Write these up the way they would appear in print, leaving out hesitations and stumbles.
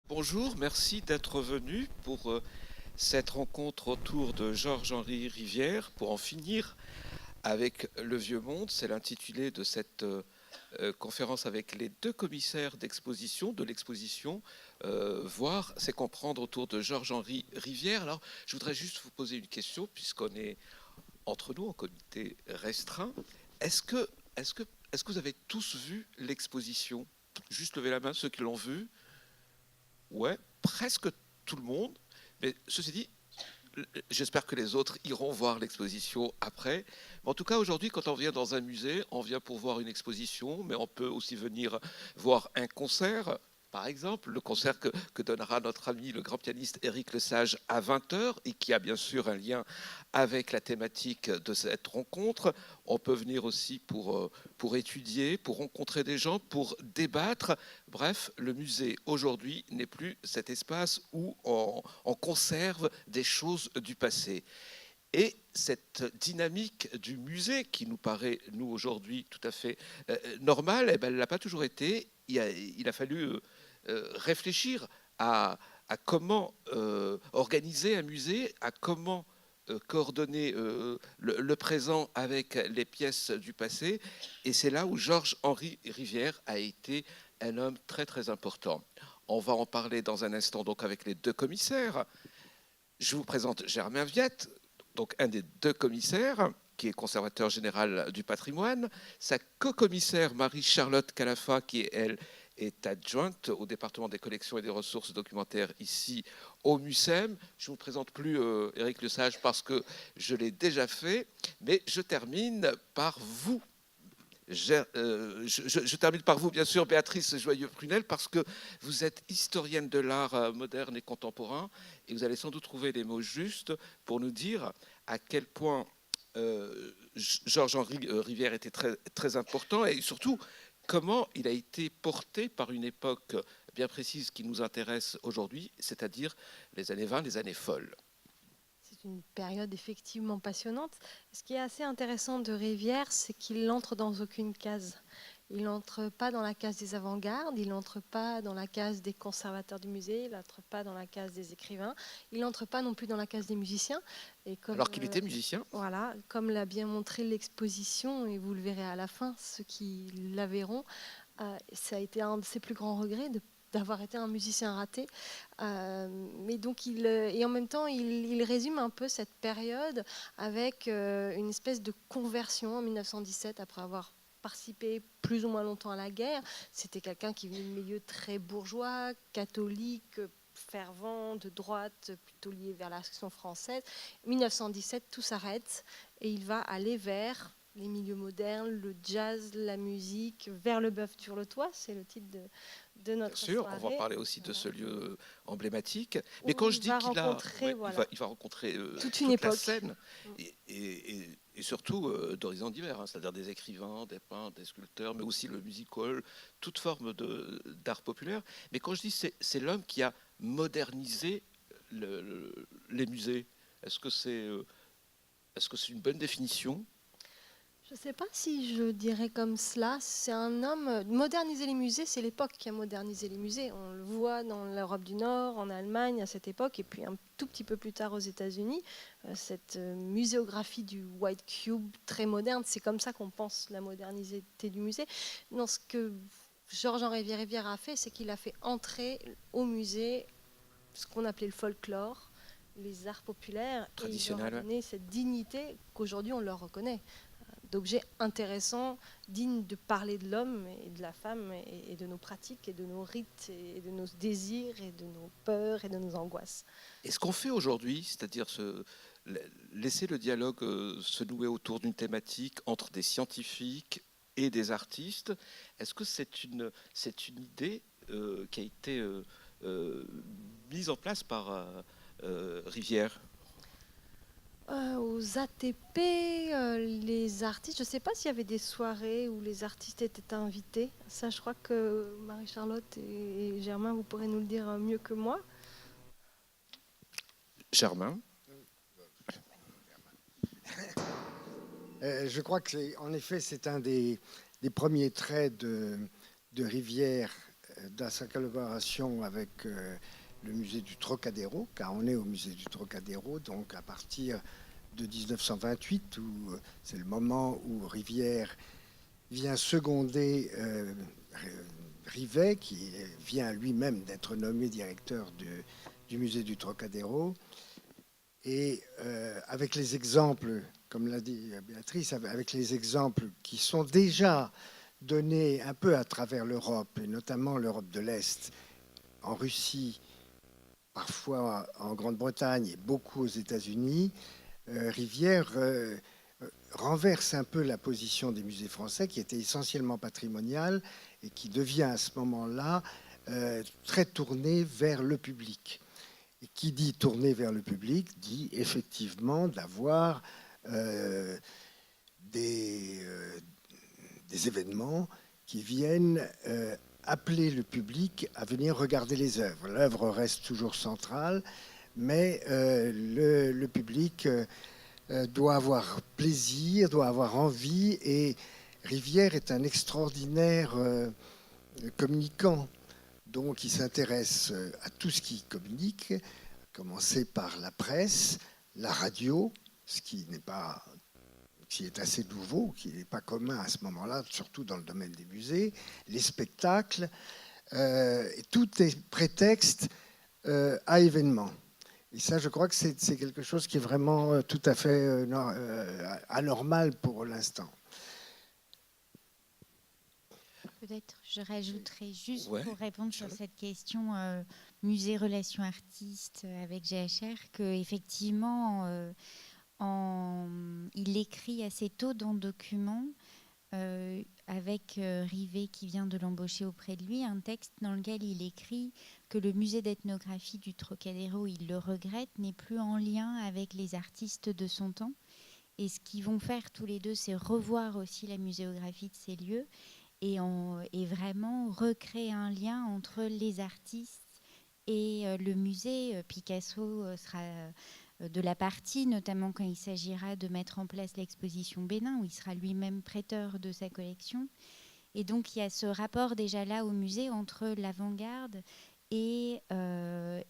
Bonjour, merci d'être venu pour cette rencontre autour de Georges-Henri Rivière pour en finir avec le Vieux Monde. C'est l'intitulé de cette conférence avec les deux commissaires d'exposition, de l'exposition. Voir, c'est comprendre autour de Georges-Henri Rivière. Alors, je voudrais juste vous poser une question, puisqu'on est entre nous en comité restreint. Est-ce que, est-ce que, est-ce que vous avez tous vu l'exposition? Juste lever la main, ceux qui l'ont vue. Ouais, presque tout le monde. Mais ceci dit, j'espère que les autres iront voir l'exposition après. Mais en tout cas, aujourd'hui, quand on vient dans un musée, on vient pour voir une exposition, mais on peut aussi venir voir un concert. Par exemple, le concert que donnera notre ami le grand pianiste Éric Lesage à 20 heures et qui a bien sûr un lien avec la thématique de cette rencontre. On peut venir aussi pour étudier, pour rencontrer des gens, pour débattre. Bref, le musée aujourd'hui n'est plus cet espace où on conserve des choses du passé. Et cette dynamique du musée, qui nous paraît, nous, aujourd'hui, tout à fait normale, eh ben, elle ne l'a pas toujours été. Il a fallu réfléchir à comment organiser un musée, à comment coordonner le présent avec les pièces du passé. Et c'est là où Georges-Henri Rivière a été un homme très très important. On va en parler dans un instant donc avec les deux commissaires. Je vous présente Germain Viette, donc un des deux commissaires, qui est conservateur général du patrimoine, sa co-commissaire Marie-Charlotte Calafa, qui elle est adjointe au département des collections et des ressources documentaires ici au MUSEM. Je ne vous présente plus Éric Lesage parce que je l'ai déjà fait, mais je termine par vous. Je termine par vous, bien sûr, Béatrice Joyeux-Prunel, parce que vous êtes historienne de l'art moderne et contemporain, et vous allez sans doute trouver les mots justes pour nous dire à quel point Georges-Henri Rivière était très, très important, et surtout comment il a été porté par une époque bien précise qui nous intéresse aujourd'hui, c'est-à-dire les années 20, les années folles. C'est une période effectivement passionnante. Ce qui est assez intéressant de Rivière, c'est qu'il n'entre dans aucune case. Il n'entre pas dans la case des avant-gardes, il n'entre pas dans la case des conservateurs du musée, il n'entre pas dans la case des écrivains, il n'entre pas non plus dans la case des musiciens. Et comme, Alors qu'il était musicien. voilà, comme l'a bien montré l'exposition, et vous le verrez à la fin, ceux qui la verront, ça a été un de ses plus grands regrets d'avoir été un musicien raté. Mais donc et en même temps, il résume un peu cette période avec une espèce de conversion en 1917 après avoir participé plus ou moins longtemps à la guerre. C'était quelqu'un qui venait de milieu très bourgeois, catholique, fervent, de droite, plutôt lié vers l'action française. 1917, tout s'arrête et il va aller vers les milieux modernes, le jazz, la musique, vers le bœuf sur le toit, c'est le titre de Bien notre sûr, on va soirée. parler aussi de Voilà. ce lieu emblématique. Mais Où quand je il dis va qu'il a, rencontrer, ouais, voilà, il va rencontrer toute une toute la époque. scène et surtout d'horizons divers, hein, c'est-à-dire des écrivains, des peintres, des sculpteurs, mais aussi le music hall, toute forme d'art populaire. Mais quand je dis c'est l'homme qui a modernisé les musées, est-ce que est-ce que c'est une bonne définition? Je ne sais pas si je dirais comme cela. C'est un homme. Moderniser les musées, c'est l'époque qui a modernisé les musées. On le voit dans l'Europe du Nord, en Allemagne à cette époque, et puis un tout petit peu plus tard aux États-Unis. Cette muséographie du White Cube très moderne, c'est comme ça qu'on pense la modernité du musée. Non, ce que Georges-Henri Rivière a fait, c'est qu'il a fait entrer au musée ce qu'on appelait le folklore, les arts populaires, et il leur a Traditionnel, ouais. donné cette dignité qu'aujourd'hui on leur reconnaît, d'objets intéressants, dignes de parler de l'homme et de la femme et de nos pratiques et de nos rites et de nos désirs et de nos peurs et de nos angoisses. Et ce qu'on fait aujourd'hui, c'est-à-dire laisser le dialogue se nouer autour d'une thématique entre des scientifiques et des artistes, est-ce que c'est une idée qui a été euh, mise en place par Rivière? Aux ATP, les artistes, je ne sais pas s'il y avait des soirées où les artistes étaient invités. Ça, je crois que Marie-Charlotte et Germain, vous pourrez nous le dire mieux que moi. Germain? Je crois que en effet, c'est un des premiers traits de Rivière dans sa collaboration avec le musée du Trocadéro, car on est au musée du Trocadéro, donc à partir de 1928, où c'est le moment où Rivière vient seconder Rivet, qui vient lui-même d'être nommé directeur du musée du Trocadéro. Et avec les exemples, comme l'a dit Béatrice, avec les exemples qui sont déjà donnés un peu à travers l'Europe, et notamment l'Europe de l'Est, en Russie, parfois en Grande-Bretagne et beaucoup aux États-Unis, Rivière renverse un peu la position des musées français, qui était essentiellement patrimonial et qui devient à ce moment-là très tourné vers le public. Et qui dit tourner vers le public dit effectivement d'avoir des événements qui viennent appeler le public à venir regarder les œuvres. L'œuvre reste toujours centrale, mais le public doit avoir plaisir, doit avoir envie, et Rivière est un extraordinaire communicant. Donc il s'intéresse à tout ce qui communique, à commencer par la presse, la radio, ce qui est assez nouveau, qui n'est pas commun à ce moment-là, surtout dans le domaine des musées, les spectacles, et tout est prétexte à événements. Et ça, je crois que c'est quelque chose qui est vraiment tout à fait anormal pour l'instant. Peut-être je rajouterais juste Ouais, pour répondre sur Charlotte. cette question musée relations artistes avec GHR qu'effectivement il écrit assez tôt dans le document avec Rivet qui vient de l'embaucher auprès de lui, un texte dans lequel il écrit que le musée d'ethnographie du Trocadéro, il le regrette, n'est plus en lien avec les artistes de son temps. Et ce qu'ils vont faire tous les deux, c'est revoir aussi la muséographie de ces lieux et vraiment recréer un lien entre les artistes et le musée. Picasso sera de la partie, notamment quand il s'agira de mettre en place l'exposition Bénin, où il sera lui-même prêteur de sa collection. Et donc il y a ce rapport déjà là au musée entre l'avant-garde et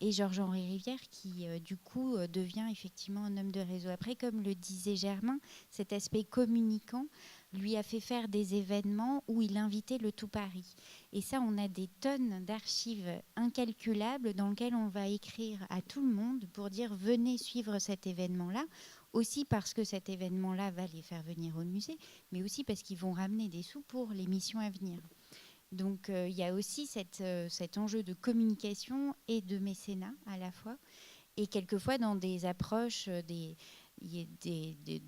Georges-Henri Rivière qui du coup devient effectivement un homme de réseau. Après, comme le disait Germain, cet aspect communicant lui a fait faire des événements où il invitait le tout Paris. Et ça, on a des tonnes d'archives incalculables dans lesquelles on va écrire à tout le monde pour dire venez suivre cet événement-là, aussi parce que cet événement-là va les faire venir au musée, mais aussi parce qu'ils vont ramener des sous pour les missions à venir. Donc il y a aussi cet enjeu de communication et de mécénat à la fois, et quelquefois dans des approches de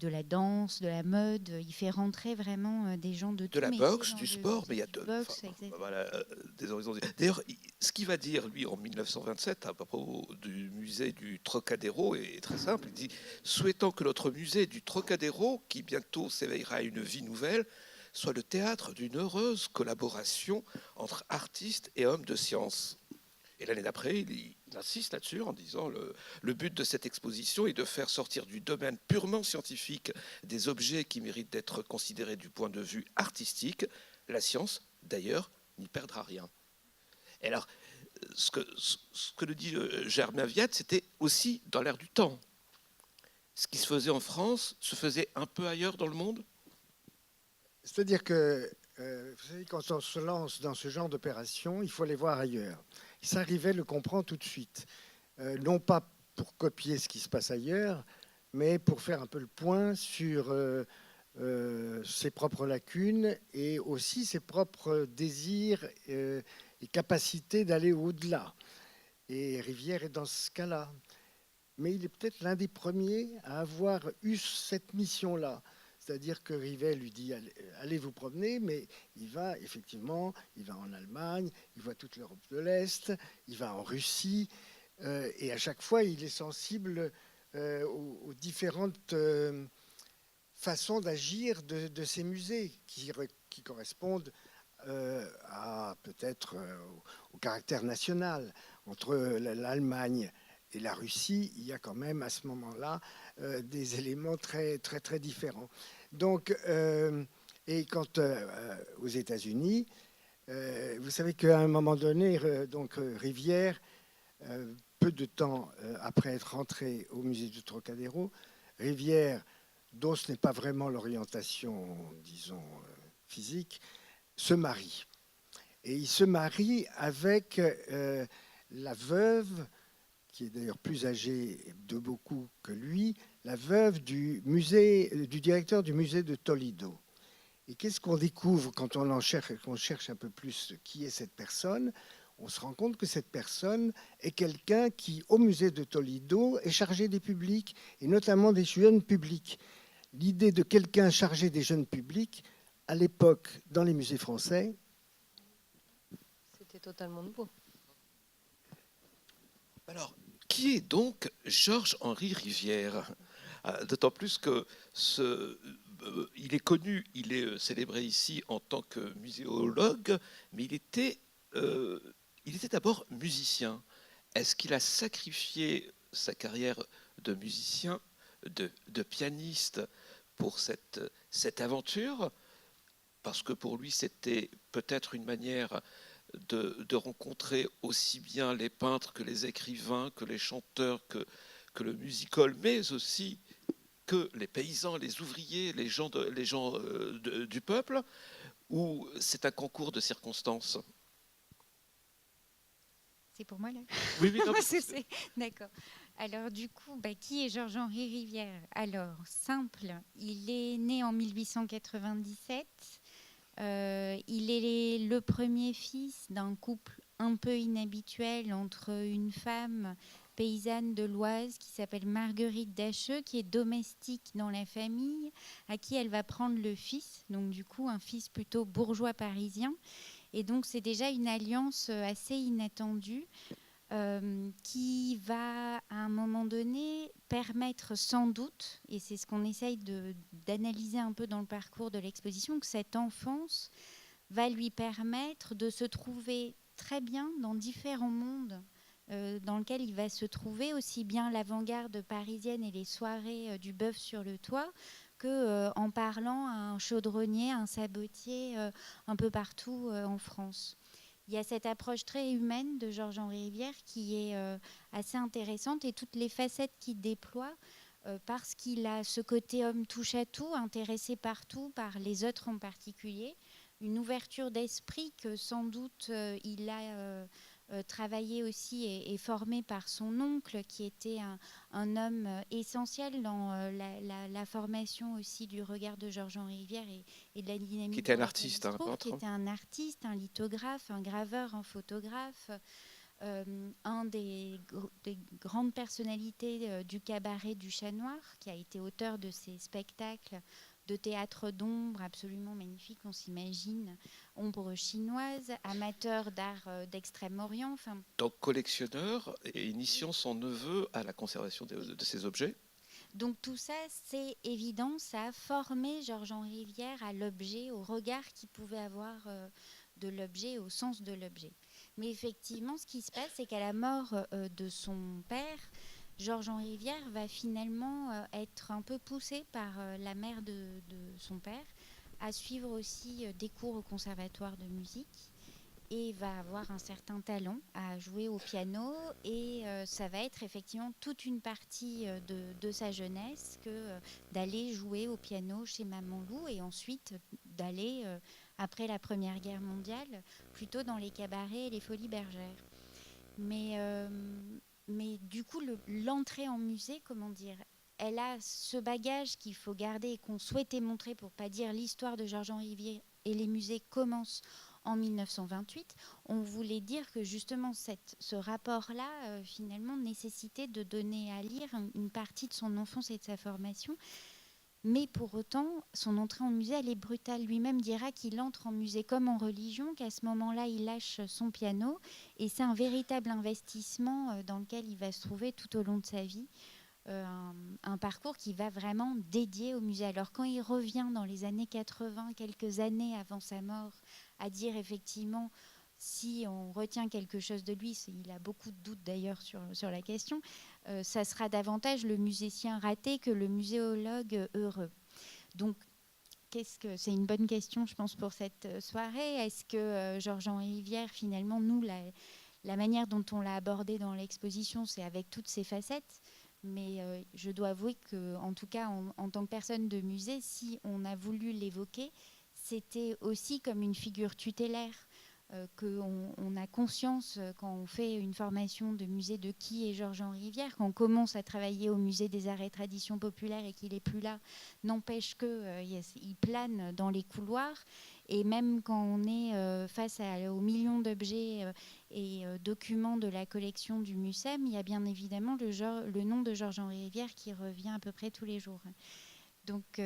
la danse, de la mode, il fait rentrer vraiment des gens de De tout la métier boxe, dans du le sport, mais il y a musée du boxe, exactement. voilà, des horizons. D'ailleurs, ce qu'il va dire, lui, en 1927, à propos du musée du Trocadéro, est très simple. Il dit « Souhaitant que notre musée du Trocadéro, qui bientôt s'éveillera à une vie nouvelle, soit le théâtre d'une heureuse collaboration entre artistes et hommes de science. » Et l'année d'après, il insiste là-dessus en disant le but de cette exposition est de faire sortir du domaine purement scientifique des objets qui méritent d'être considérés du point de vue artistique. La science, d'ailleurs, n'y perdra rien. Et alors, ce que nous dit Germain Viette, c'était aussi dans l'air du temps. Ce qui se faisait en France se faisait un peu ailleurs dans le monde. C'est-à-dire que, vous savez, quand on se lance dans ce genre d'opération, il faut les voir ailleurs. Ça, Rivet le comprend tout de suite. Non pas pour copier ce qui se passe ailleurs, mais pour faire un peu le point sur ses propres lacunes et aussi ses propres désirs et capacités d'aller au-delà. Et Rivière est dans ce cas-là. Mais il est peut-être l'un des premiers à avoir eu cette mission-là. C'est-à-dire que Rivet lui dit allez vous promener, mais il va effectivement, il va en Allemagne, il voit toute l'Europe de l'Est, il va en Russie, et à chaque fois il est sensible aux différentes façons d'agir de ces musées qui correspondent à peut-être au caractère national. Entre l'Allemagne et la Russie, il y a quand même à ce moment-là des éléments très, très, très différents. Donc, et quant aux États-Unis, Vous savez qu'à un moment donné, Rivière, peu de temps après être rentré au musée du Trocadéro, Rivière, dont ce n'est pas vraiment l'orientation, disons, physique, se marie. Et il se marie avec la veuve, qui est d'ailleurs plus âgée de beaucoup que lui, la veuve du directeur du musée de Toledo. Et qu'est-ce qu'on découvre quand on cherche un peu plus qui est cette personne? On se rend compte que cette personne est quelqu'un qui, au musée de Toledo, est chargé des publics, et notamment des jeunes publics. L'idée de quelqu'un chargé des jeunes publics, à l'époque, dans les musées français, C'était totalement nouveau. Alors, qui est donc Georges-Henri Rivière? D'autant plus que il est connu, il est célébré ici en tant que muséologue, mais il était d'abord musicien. Est-ce qu'il a sacrifié sa carrière de musicien, de pianiste pour cette aventure? Parce que pour lui, c'était peut-être une manière de rencontrer aussi bien les peintres que les écrivains, que les chanteurs, que le music-hall, mais aussi que les paysans, les ouvriers, les gens du peuple, ou c'est un concours de circonstances? C'est pour moi là. Oui, oui, non, D'accord. Alors du coup, qui est Georges-Henri Rivière? Alors, simple, il est né en 1897. Il est le premier fils d'un couple un peu inhabituel entre une femme paysanne de l'Oise qui s'appelle Marguerite Dacheux, qui est domestique dans la famille, à qui elle va prendre le fils, donc du coup un fils plutôt bourgeois parisien. Et donc c'est déjà une alliance assez inattendue qui va à un moment donné permettre sans doute, et c'est ce qu'on essaye d'analyser un peu dans le parcours de l'exposition, que cette enfance va lui permettre de se trouver très bien dans différents mondes dans lesquels il va se trouver, aussi bien l'avant-garde parisienne et les soirées du bœuf sur le toit, que en parlant à un chaudronnier, un sabotier un peu partout en France. Il y a cette approche très humaine de Georges-Henri Rivière qui est assez intéressante, et toutes les facettes qu'il déploie parce qu'il a ce côté homme touche à tout, intéressé partout par les autres en particulier, une ouverture d'esprit que sans doute il a travaillé aussi et formé par son oncle qui était un homme essentiel dans la formation aussi du regard de Georges-Henri Rivière et de la dynamique. Qui était un artiste, un peintre. Qui était un artiste, un lithographe, un graveur, un photographe, un des grandes personnalités du cabaret du Chat Noir, qui a été auteur de ces spectacles de théâtre d'ombre absolument magnifique, on s'imagine, ombre chinoise, amateur d'art d'Extrême-Orient. Donc collectionneur et initiant son neveu à la conservation de ces objets. Donc tout ça, c'est évident, ça a formé Georges-Henri Rivière à l'objet, au regard qu'il pouvait avoir de l'objet, au sens de l'objet. Mais effectivement, ce qui se passe, c'est qu'à la mort de son père, Georges-Henri Rivière va finalement être un peu poussé par la mère de son père à suivre aussi des cours au conservatoire de musique, et va avoir un certain talent à jouer au piano, et ça va être effectivement toute une partie de sa jeunesse que d'aller jouer au piano chez Maman Lou, et ensuite d'aller, après la Première Guerre mondiale, plutôt dans les cabarets et les folies bergères. Mais du coup, l'entrée en musée, comment dire, elle a ce bagage qu'il faut garder et qu'on souhaitait montrer, pour pas dire l'histoire de Georges-Henri Rivière et les musées commencent en 1928. On voulait dire que justement ce rapport-là, finalement, nécessitait de donner à lire une partie de son enfance et de sa formation. Mais pour autant, son entrée en musée, elle est brutale. Lui-même dira qu'il entre en musée comme en religion, qu'à ce moment-là, il lâche son piano. Et c'est un véritable investissement dans lequel il va se trouver tout au long de sa vie. Un parcours qui va vraiment dédié au musée. Alors quand il revient dans les années 80, quelques années avant sa mort, à dire effectivement, si on retient quelque chose de lui, il a beaucoup de doutes d'ailleurs sur la question, ça sera davantage le musicien raté que le muséologue heureux. Donc c'est une bonne question, je pense, pour cette soirée. Est-ce que Georges-Henri Rivière, finalement, nous, la manière dont on l'a abordé dans l'exposition, c'est avec toutes ses facettes. Mais je dois avouer qu'en tout cas, en tant que personne de musée, si on a voulu l'évoquer, c'était aussi comme une figure tutélaire, qu'on a conscience quand on fait une formation de musée de qui est Georges-Henri Rivière, quand on commence à travailler au musée des arts et traditions populaires et qu'il n'est plus là, n'empêche qu'il plane dans les couloirs. Et même quand on est face aux millions d'objets et documents de la collection du MUSEM, il y a bien évidemment le nom de Georges-Henri Rivière qui revient à peu près tous les jours. Donc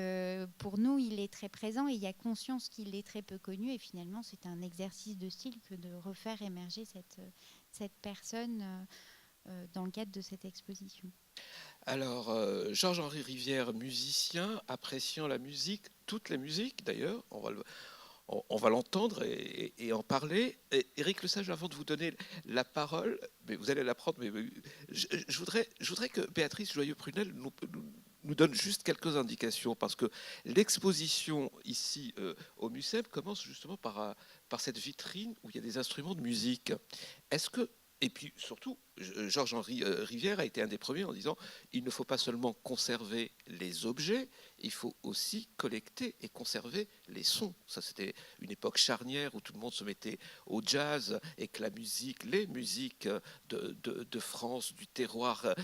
pour nous, il est très présent et il y a conscience qu'il est très peu connu. Et finalement, c'est un exercice de style que de refaire émerger cette personne dans le cadre de cette exposition. Alors, Georges-Henri Rivière, musicien, appréciant la musique, toutes les musiques d'ailleurs, on va l'entendre et en parler. Et Éric Lesage, avant de vous donner la parole, mais vous allez la prendre, mais je voudrais que Béatrice Joyeux-Prunel nous donne juste quelques indications, parce que l'exposition ici au MUSEM commence justement par cette vitrine où il y a des instruments de musique. Est-ce que, et puis surtout, Georges-Henri Rivière a été un des premiers en disant il ne faut pas seulement conserver les objets, il faut aussi collecter et conserver les sons. Ça, c'était une époque charnière où tout le monde se mettait au jazz et que les musiques de France, du terroir,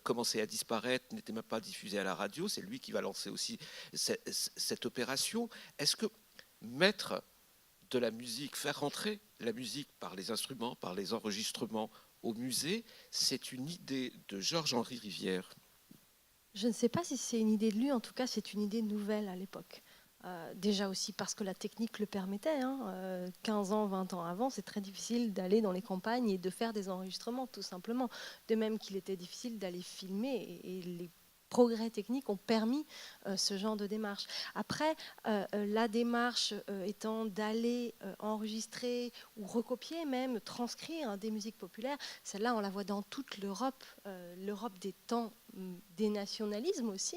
commençaient à disparaître, n'étaient même pas diffusées à la radio. C'est lui qui va lancer aussi cette opération. Est-ce que mettre de la musique, faire rentrer la musique par les instruments, par les enregistrements au musée, c'est une idée de Georges-Henri Rivière? Je ne sais pas si c'est une idée de lui, en tout cas c'est une idée nouvelle à l'époque. Déjà aussi parce que la technique le permettait. 15 ans, 20 ans avant, c'est très difficile d'aller dans les campagnes et de faire des enregistrements, tout simplement. De même qu'il était difficile d'aller filmer et les progrès techniques ont permis ce genre de démarche. Après, la démarche étant d'aller enregistrer ou recopier même, transcrire des musiques populaires, celle-là on la voit dans toute l'Europe, l'Europe des temps des nationalismes aussi,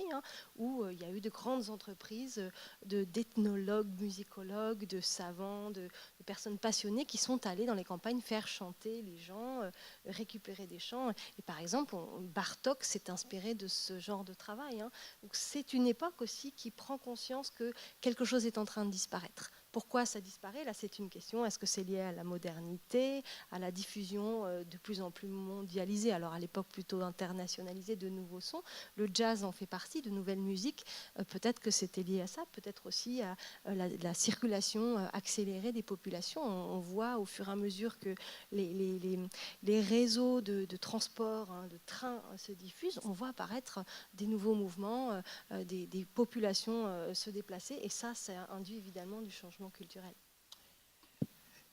où il y a eu de grandes entreprises d'ethnologues, musicologues, de savants, de personnes passionnées qui sont allées dans les campagnes faire chanter les gens, récupérer des chants. Et par exemple, Bartók s'est inspiré de ce genre de travail. Donc c'est une époque aussi qui prend conscience que quelque chose est en train de disparaître. Pourquoi ça disparaît? Là, c'est une question. Est-ce que c'est lié à la modernité, à la diffusion de plus en plus mondialisée, alors à l'époque plutôt internationalisée, de nouveaux sons? Le jazz en fait partie, de nouvelles musiques. Peut-être que c'était lié à ça, peut-être aussi à la circulation accélérée des populations. On voit au fur et à mesure que les réseaux de transport, de trains se diffusent, on voit apparaître des nouveaux mouvements, des populations se déplacer. Et ça induit évidemment du changement culturel.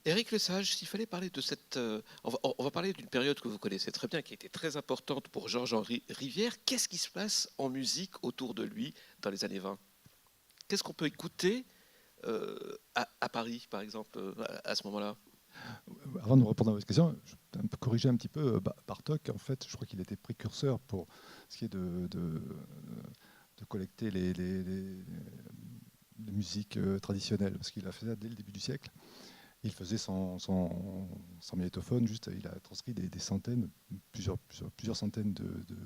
Éric Lesage, s'il fallait parler de cette... on va parler d'une période que vous connaissez très bien, qui a été très importante pour Georges-Henri Rivière. Qu'est-ce qui se passe en musique autour de lui dans les années 20? Qu'est-ce qu'on peut écouter à Paris, par exemple, à ce moment-là? Avant de répondre à votre question, je vais un peu corriger un petit peu. Bartók, en fait, je crois qu'il était précurseur pour ce qui est de collecter les musiques traditionnelles, parce qu'il a fait ça dès le début du siècle. Il faisait sans magnétophone, juste, il a transcrit des centaines, plusieurs centaines de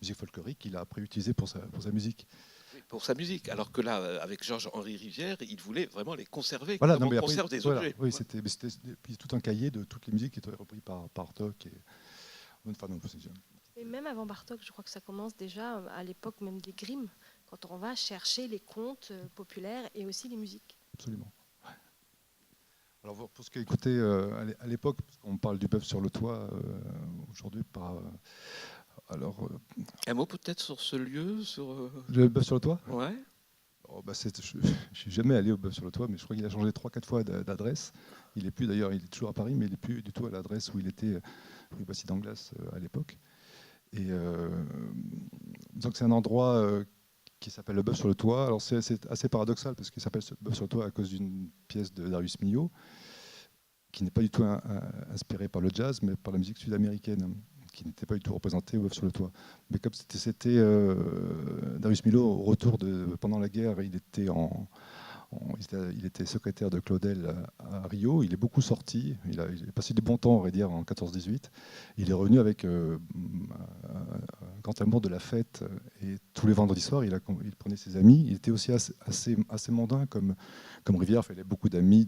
musiques folkloriques qu'il a après utilisées pour sa musique. Pour sa musique, alors que là, avec Georges-Henri Rivière, il voulait vraiment les conserver. Voilà, on conserve des objets. Oui, c'était tout un cahier de toutes les musiques qui étaient reprises par Bartók. Et même avant Bartók, je crois que ça commence déjà à l'époque même des Grimm, quand on va chercher les contes populaires et aussi les musiques. Absolument. Ouais. Alors pour ce qui est écouté à l'époque, on parle du bœuf sur le toit aujourd'hui par... Un mot peut-être sur ce lieu, sur le bœuf sur le toit. Ouais. Je ne suis jamais allé au bœuf sur le toit, mais je crois qu'il a changé 3-4 fois d'adresse. Il est plus d'ailleurs, il est toujours à Paris, mais il n'est plus du tout à l'adresse où il était, rue Bastille d'Anglas à l'époque. Et donc c'est un endroit qui s'appelle le bœuf sur le toit. Alors c'est assez paradoxal parce qu'il s'appelle bœuf sur le toit à cause d'une pièce de Darius Milhaud, qui n'est pas du tout inspirée par le jazz, mais par la musique sud-américaine, qui n'était pas du tout représentée au bœuf sur le toit. Mais comme c'était Darius Milhaud, au retour pendant la guerre, il était Il était secrétaire de Claudel à Rio. Il est beaucoup sorti. Il a passé du bon temps, on va dire, en 14-18. Il est revenu avec un grand amour de la fête. Et tous les vendredis soirs, il prenait ses amis. Il était aussi assez mondain comme Rivière. Il avait beaucoup d'amis.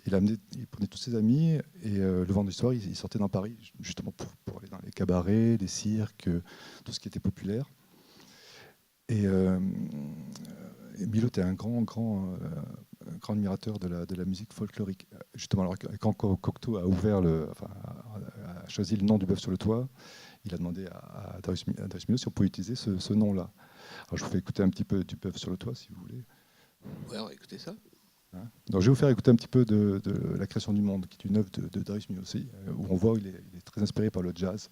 Il prenait tous ses amis. Et le vendredi soir, il sortait dans Paris, justement pour aller dans les cabarets, les cirques, tout ce qui était populaire. Et Milo était un grand admirateur de la musique folklorique. Justement, alors, quand Cocteau a choisi le nom du Bœuf sur le toit, il a demandé à Darius Milhaud si on pouvait utiliser ce nom-là. Alors, je vous fais écouter un petit peu du Bœuf sur le toit, si vous voulez. Ouais, on va écouter ça. Donc, je vais vous faire écouter un petit peu de La création du monde, qui est une œuvre de Darius Milhaud aussi, où on voit qu'il est très inspiré par le jazz.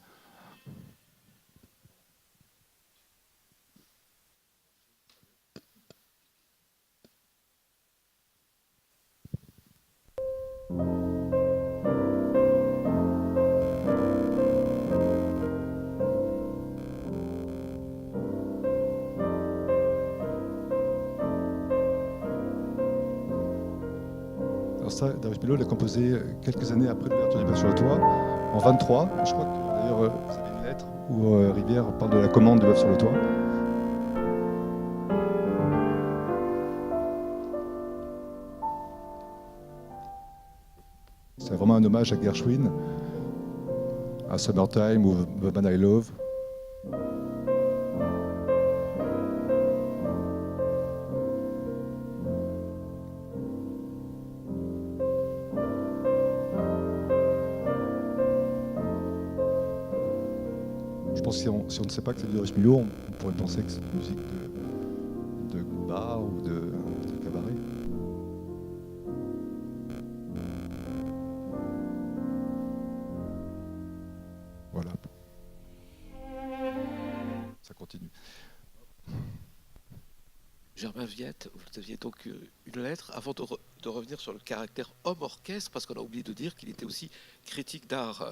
Ça, Darius Milhaud l'a composé quelques années après l'ouverture du Bœuf sur le toit, en 23. Je crois que d'ailleurs vous avez une lettre où Rivière parle de la commande du Bœuf sur le toit. C'est vraiment un hommage à Gershwin, à Summertime ou The Man I Love. Je pense que si on ne sait pas que c'est de Darius Milhaud, on pourrait penser que c'est une musique de bar ou de cabaret. Voilà. Ça continue. Germain Viette, vous aviez donc une lettre avant de revenir sur le caractère homme-orchestre, parce qu'on a oublié de dire qu'il était aussi critique d'art.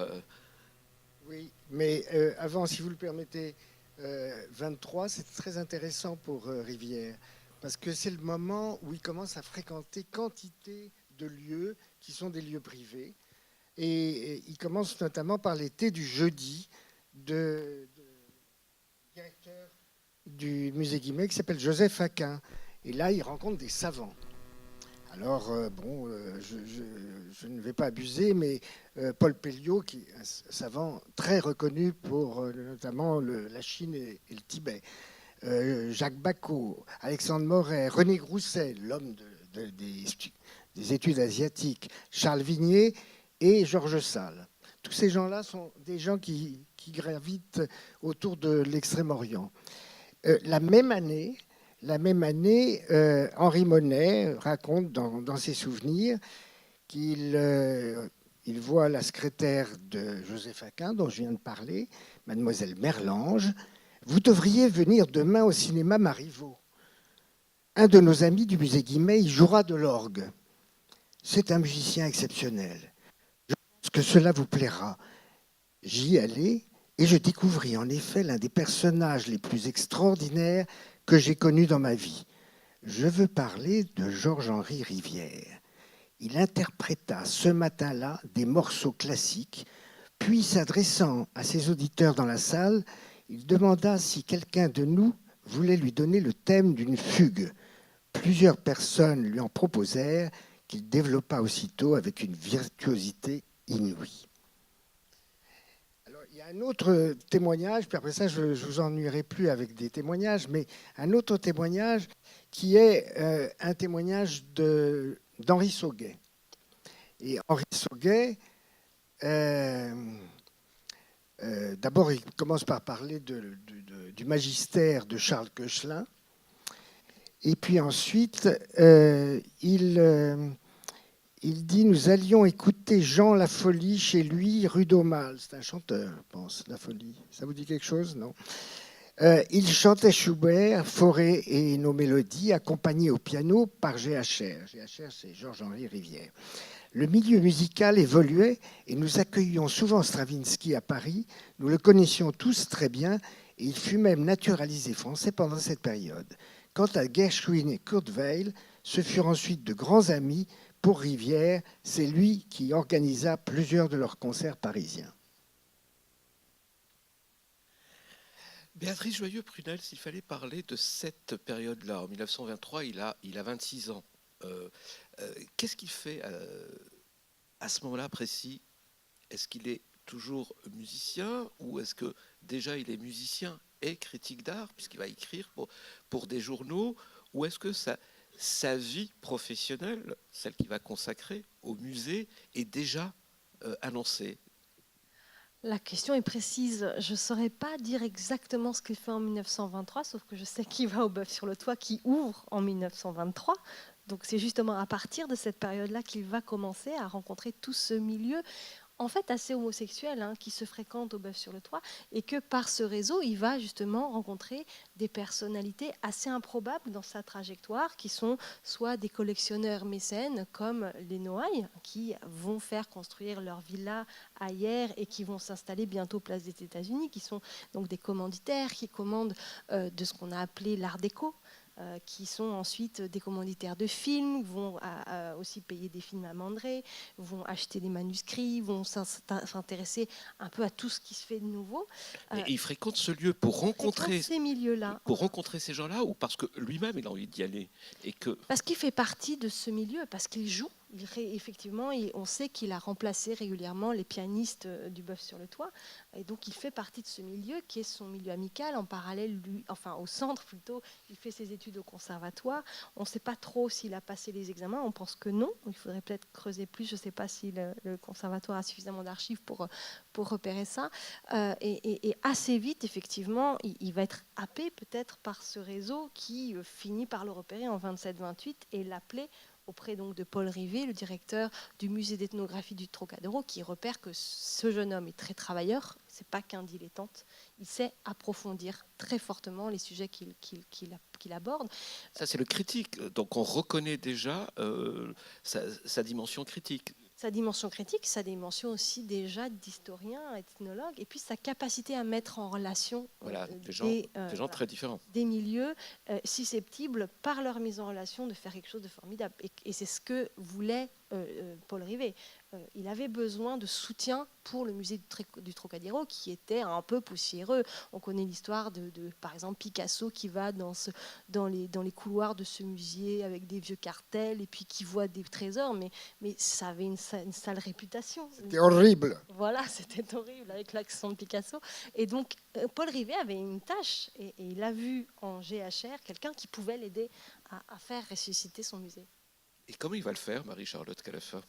Oui, mais avant, si vous le permettez, 23, c'est très intéressant pour Rivière, parce que c'est le moment où il commence à fréquenter quantité de lieux qui sont des lieux privés. Et il commence notamment par l'été du jeudi de directeur du musée Guimet qui s'appelle Joseph Aquin. Et là, il rencontre des savants. Alors, je ne vais pas abuser, mais Paul Pelliot, qui est un savant très reconnu pour notamment la Chine et le Tibet, Jacques Bacot, Alexandre Moret, René Grousset, l'homme des études asiatiques, Charles Vignier et Georges Sale. Tous ces gens-là sont des gens qui gravitent autour de l'Extrême-Orient. La même année, Henri Monet raconte dans ses souvenirs qu'il voit la secrétaire de Joseph Aquin, dont je viens de parler, mademoiselle Merlange. « Vous devriez venir demain au cinéma Marivaux. Un de nos amis du musée Guimet y jouera de l'orgue. C'est un musicien exceptionnel. Je pense que cela vous plaira. » J'y allai et je découvris en effet l'un des personnages les plus extraordinaires que j'ai connu dans ma vie. Je veux parler de Georges-Henri Rivière. Il interpréta ce matin-là des morceaux classiques, puis s'adressant à ses auditeurs dans la salle, il demanda si quelqu'un de nous voulait lui donner le thème d'une fugue. Plusieurs personnes lui en proposèrent, qu'il développa aussitôt avec une virtuosité inouïe. Il y a un autre témoignage, puis après ça, je ne vous ennuierai plus avec des témoignages, mais un autre témoignage qui est un témoignage d'Henri Sauguet. Et Henri Sauguet, d'abord, il commence par parler du magistère de Charles Koechlin, et puis ensuite, il dit « Nous allions écouter Jean Lafolie chez lui, rue d'Aumale. » C'est un chanteur, je pense, Lafolie. Ça vous dit quelque chose, non ? Il chantait Schubert, Fauré et nos mélodies, accompagnés au piano par GHR. GHR, c'est Georges-Henri Rivière. Le milieu musical évoluait et nous accueillions souvent Stravinsky à Paris. Nous le connaissions tous très bien et il fut même naturalisé français pendant cette période. Quant à Gershwin et Kurt Weill, Ce furent ensuite de grands amis pour Rivière. C'est lui qui organisa plusieurs de leurs concerts parisiens. Béatrice Joyeux-Prunel, s'il fallait parler de cette période-là, en 1923, il a 26 ans. Qu'est-ce qu'il fait à ce moment-là précis? Est-ce qu'il est toujours musicien ou est-ce que déjà il est musicien et critique d'art puisqu'il va écrire pour des journaux, ou est-ce que sa vie professionnelle, celle qu'il va consacrer au musée, est déjà annoncée? La question est précise. Je ne saurais pas dire exactement ce qu'il fait en 1923, sauf que je sais qu'il va au Bœuf sur le Toit, qui ouvre en 1923. Donc c'est justement à partir de cette période-là qu'il va commencer à rencontrer tout ce milieu, en fait assez homosexuel, qui se fréquente au Bœuf sur le Toit, et que par ce réseau, il va justement rencontrer des personnalités assez improbables dans sa trajectoire, qui sont soit des collectionneurs mécènes comme les Noailles, qui vont faire construire leur villa ailleurs et qui vont s'installer bientôt place des États-Unis, qui sont donc des commanditaires qui commandent de ce qu'on a appelé l'art déco, qui sont ensuite des commanditaires de films, vont aussi payer des films à Mandré, vont acheter des manuscrits, vont s'intéresser un peu à tout ce qui se fait de nouveau. Et il fréquente ce lieu pour rencontrer ces milieux-là. Pour rencontrer ces gens-là, ou parce que lui-même il a envie d'y aller et que... Parce qu'il fait partie de ce milieu, parce qu'il joue. Effectivement, on sait qu'il a remplacé régulièrement les pianistes du Bœuf sur le Toit, et donc il fait partie de ce milieu qui est son milieu amical. En parallèle, au centre plutôt, il fait ses études au conservatoire. On ne sait pas trop s'il a passé les examens, on pense que non. Il faudrait peut-être creuser plus, je ne sais pas si le conservatoire a suffisamment d'archives pour repérer ça. Et assez vite, effectivement, il va être happé peut-être par ce réseau qui finit par le repérer en 27-28 et l'appeler auprès donc de Paul Rivet, le directeur du musée d'ethnographie du Trocadéro, qui repère que ce jeune homme est très travailleur, c'est pas qu'un dilettante, il sait approfondir très fortement les sujets qu'il aborde. Ça, c'est le critique, donc on reconnaît déjà sa dimension critique. Sa dimension critique, sa dimension aussi déjà d'historien, ethnologue, et puis sa capacité à mettre en relation des gens très différents. Des milieux susceptibles, par leur mise en relation, de faire quelque chose de formidable. Et c'est ce que voulait Paul Rivet. Il avait besoin de soutien pour le musée du Trocadéro, qui était un peu poussiéreux. On connaît l'histoire de par exemple, Picasso qui va dans les couloirs de ce musée avec des vieux cartels et puis qui voit des trésors, mais ça avait une sale réputation. C'était horrible. Voilà, c'était horrible avec l'accent de Picasso. Et donc, Paul Rivet avait une tâche, et il a vu en GHR quelqu'un qui pouvait l'aider à faire ressusciter son musée. Et comment il va le faire, Marie-Charlotte Calafat?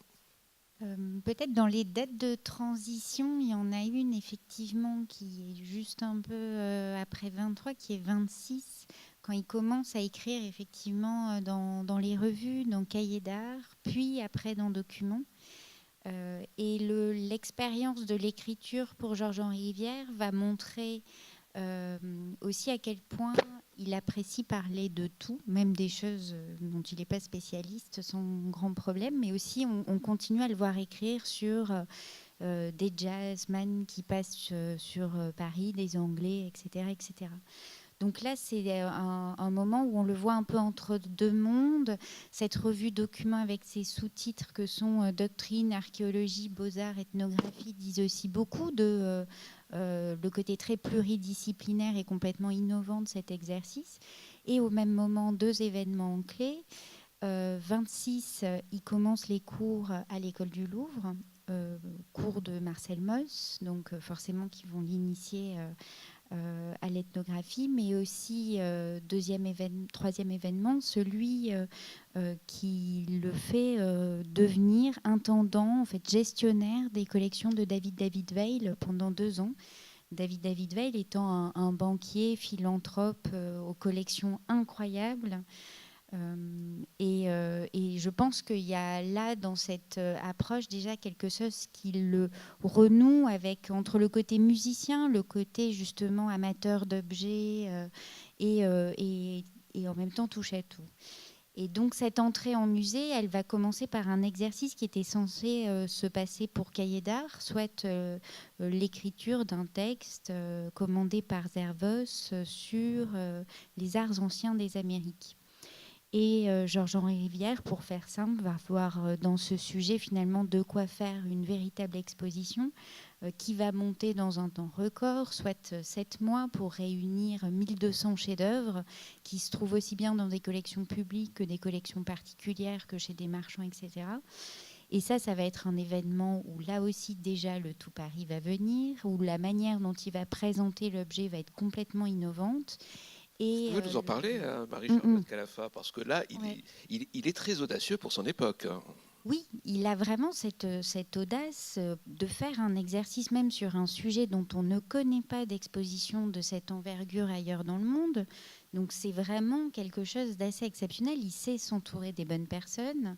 Peut-être dans les dates de transition, il y en a une effectivement qui est juste un peu après 23, qui est 26, quand il commence à écrire effectivement dans les revues, dans Cahiers d'art, puis après dans Documents. Et l'expérience de l'écriture pour Georges-Henri Rivière va montrer aussi à quel point il apprécie parler de tout, même des choses dont il n'est pas spécialiste, sans grand problème, mais aussi on continue à le voir écrire sur des jazzmen qui passent sur Paris, des Anglais, etc., etc. Donc là, c'est un moment où on le voit un peu entre deux mondes. Cette revue Documents avec ses sous-titres que sont doctrine, archéologie, beaux-arts, ethnographie disent aussi beaucoup de le côté très pluridisciplinaire et complètement innovant de cet exercice. Et au même moment, deux événements clés. 26, il commence les cours à l'école du Louvre, cours de Marcel Mauss, donc forcément qui vont l'initier à l'ethnographie, mais aussi troisième événement, celui qui le fait devenir intendant, en fait gestionnaire des collections de David Weil pendant 2 ans. David Weil étant un banquier philanthrope aux collections incroyables. Et je pense qu'il y a là, dans cette approche, déjà quelque chose qui le renoue avec, entre le côté musicien, le côté justement amateur d'objets et en même temps touche à tout. Et donc cette entrée en musée, elle va commencer par un exercice qui était censé se passer pour Cahiers d'art, soit l'écriture d'un texte commandé par Zervos sur les arts anciens des Amériques. Et Georges-Henri Rivière, pour faire simple, va voir dans ce sujet finalement de quoi faire une véritable exposition qui va monter dans un temps record, soit 7 mois, pour réunir 1200 chefs-d'œuvre qui se trouvent aussi bien dans des collections publiques que des collections particulières, que chez des marchands, etc. Et ça va être un événement où là aussi déjà le Tout Paris va venir, où la manière dont il va présenter l'objet va être complètement innovante. Vous Et pouvez nous en parler, Marie-Charlotte Calafa, parce que là, Ouais. il est très audacieux pour son époque. Oui, il a vraiment cette audace de faire un exercice même sur un sujet dont on ne connaît pas d'exposition de cette envergure ailleurs dans le monde. Donc c'est vraiment quelque chose d'assez exceptionnel. Il sait s'entourer des bonnes personnes.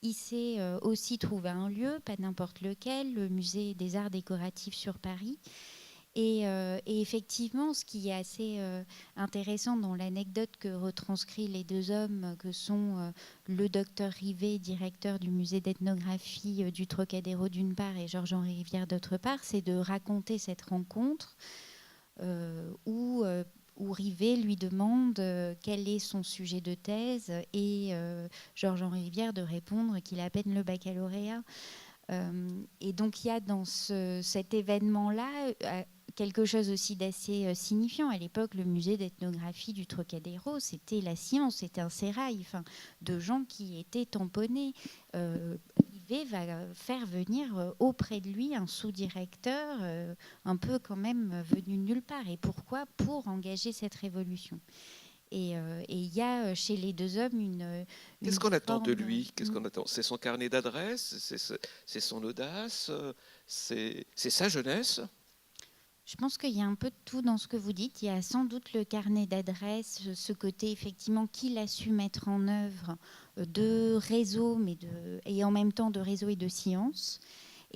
Il sait aussi trouver un lieu, pas n'importe lequel, le musée des arts décoratifs sur Paris. Et effectivement, ce qui est assez intéressant dans l'anecdote que retranscrit les deux hommes, que sont le docteur Rivet, directeur du musée d'ethnographie du Trocadéro d'une part, et Georges-Henri Rivière d'autre part, c'est de raconter cette rencontre où Rivet lui demande quel est son sujet de thèse et Georges-Henri Rivière de répondre qu'il a à peine le baccalauréat. Et donc il y a dans cet événement-là quelque chose aussi d'assez signifiant. À l'époque, le musée d'ethnographie du Trocadéro, c'était la science, c'était un sérail de gens qui étaient tamponnés. Rivet va faire venir auprès de lui un sous-directeur un peu quand même venu de nulle part. Et pourquoi ? Pour engager cette révolution. Et il y a chez les deux hommes une Qu'est-ce qu'on attend de forme, lui? Qu'est-ce qu'on attend? C'est son carnet d'adresses? C'est son audace? C'est sa jeunesse? Je pense qu'il y a un peu de tout dans ce que vous dites. Il y a sans doute le carnet d'adresses, ce côté effectivement qu'il a su mettre en œuvre de réseau, et en même temps de réseau et de science.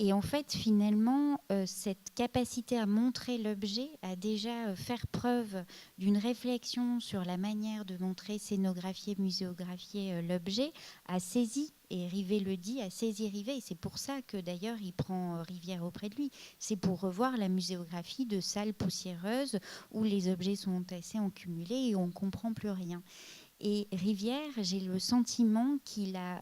Et en fait, finalement, cette capacité à montrer l'objet, à déjà faire preuve d'une réflexion sur la manière de montrer, scénographier, muséographier l'objet, a saisi, et Rivet le dit, a saisi Rivet. Et c'est pour ça que d'ailleurs il prend Rivière auprès de lui. C'est pour revoir la muséographie de salles poussiéreuses où les objets sont entassés, encumulés et on ne comprend plus rien. Et Rivière, j'ai le sentiment qu'il a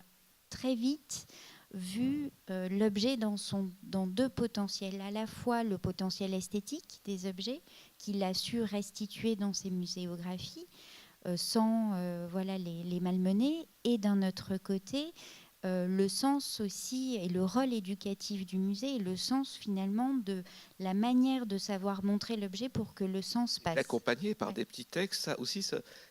très vite vu l'objet dans deux potentiels, à la fois le potentiel esthétique des objets qu'il a su restituer dans ses muséographies sans les malmener, et d'un autre côté le sens aussi et le rôle éducatif du musée et le sens finalement de la manière de savoir montrer l'objet pour que le sens passe. Accompagné par des petits textes, ça aussi,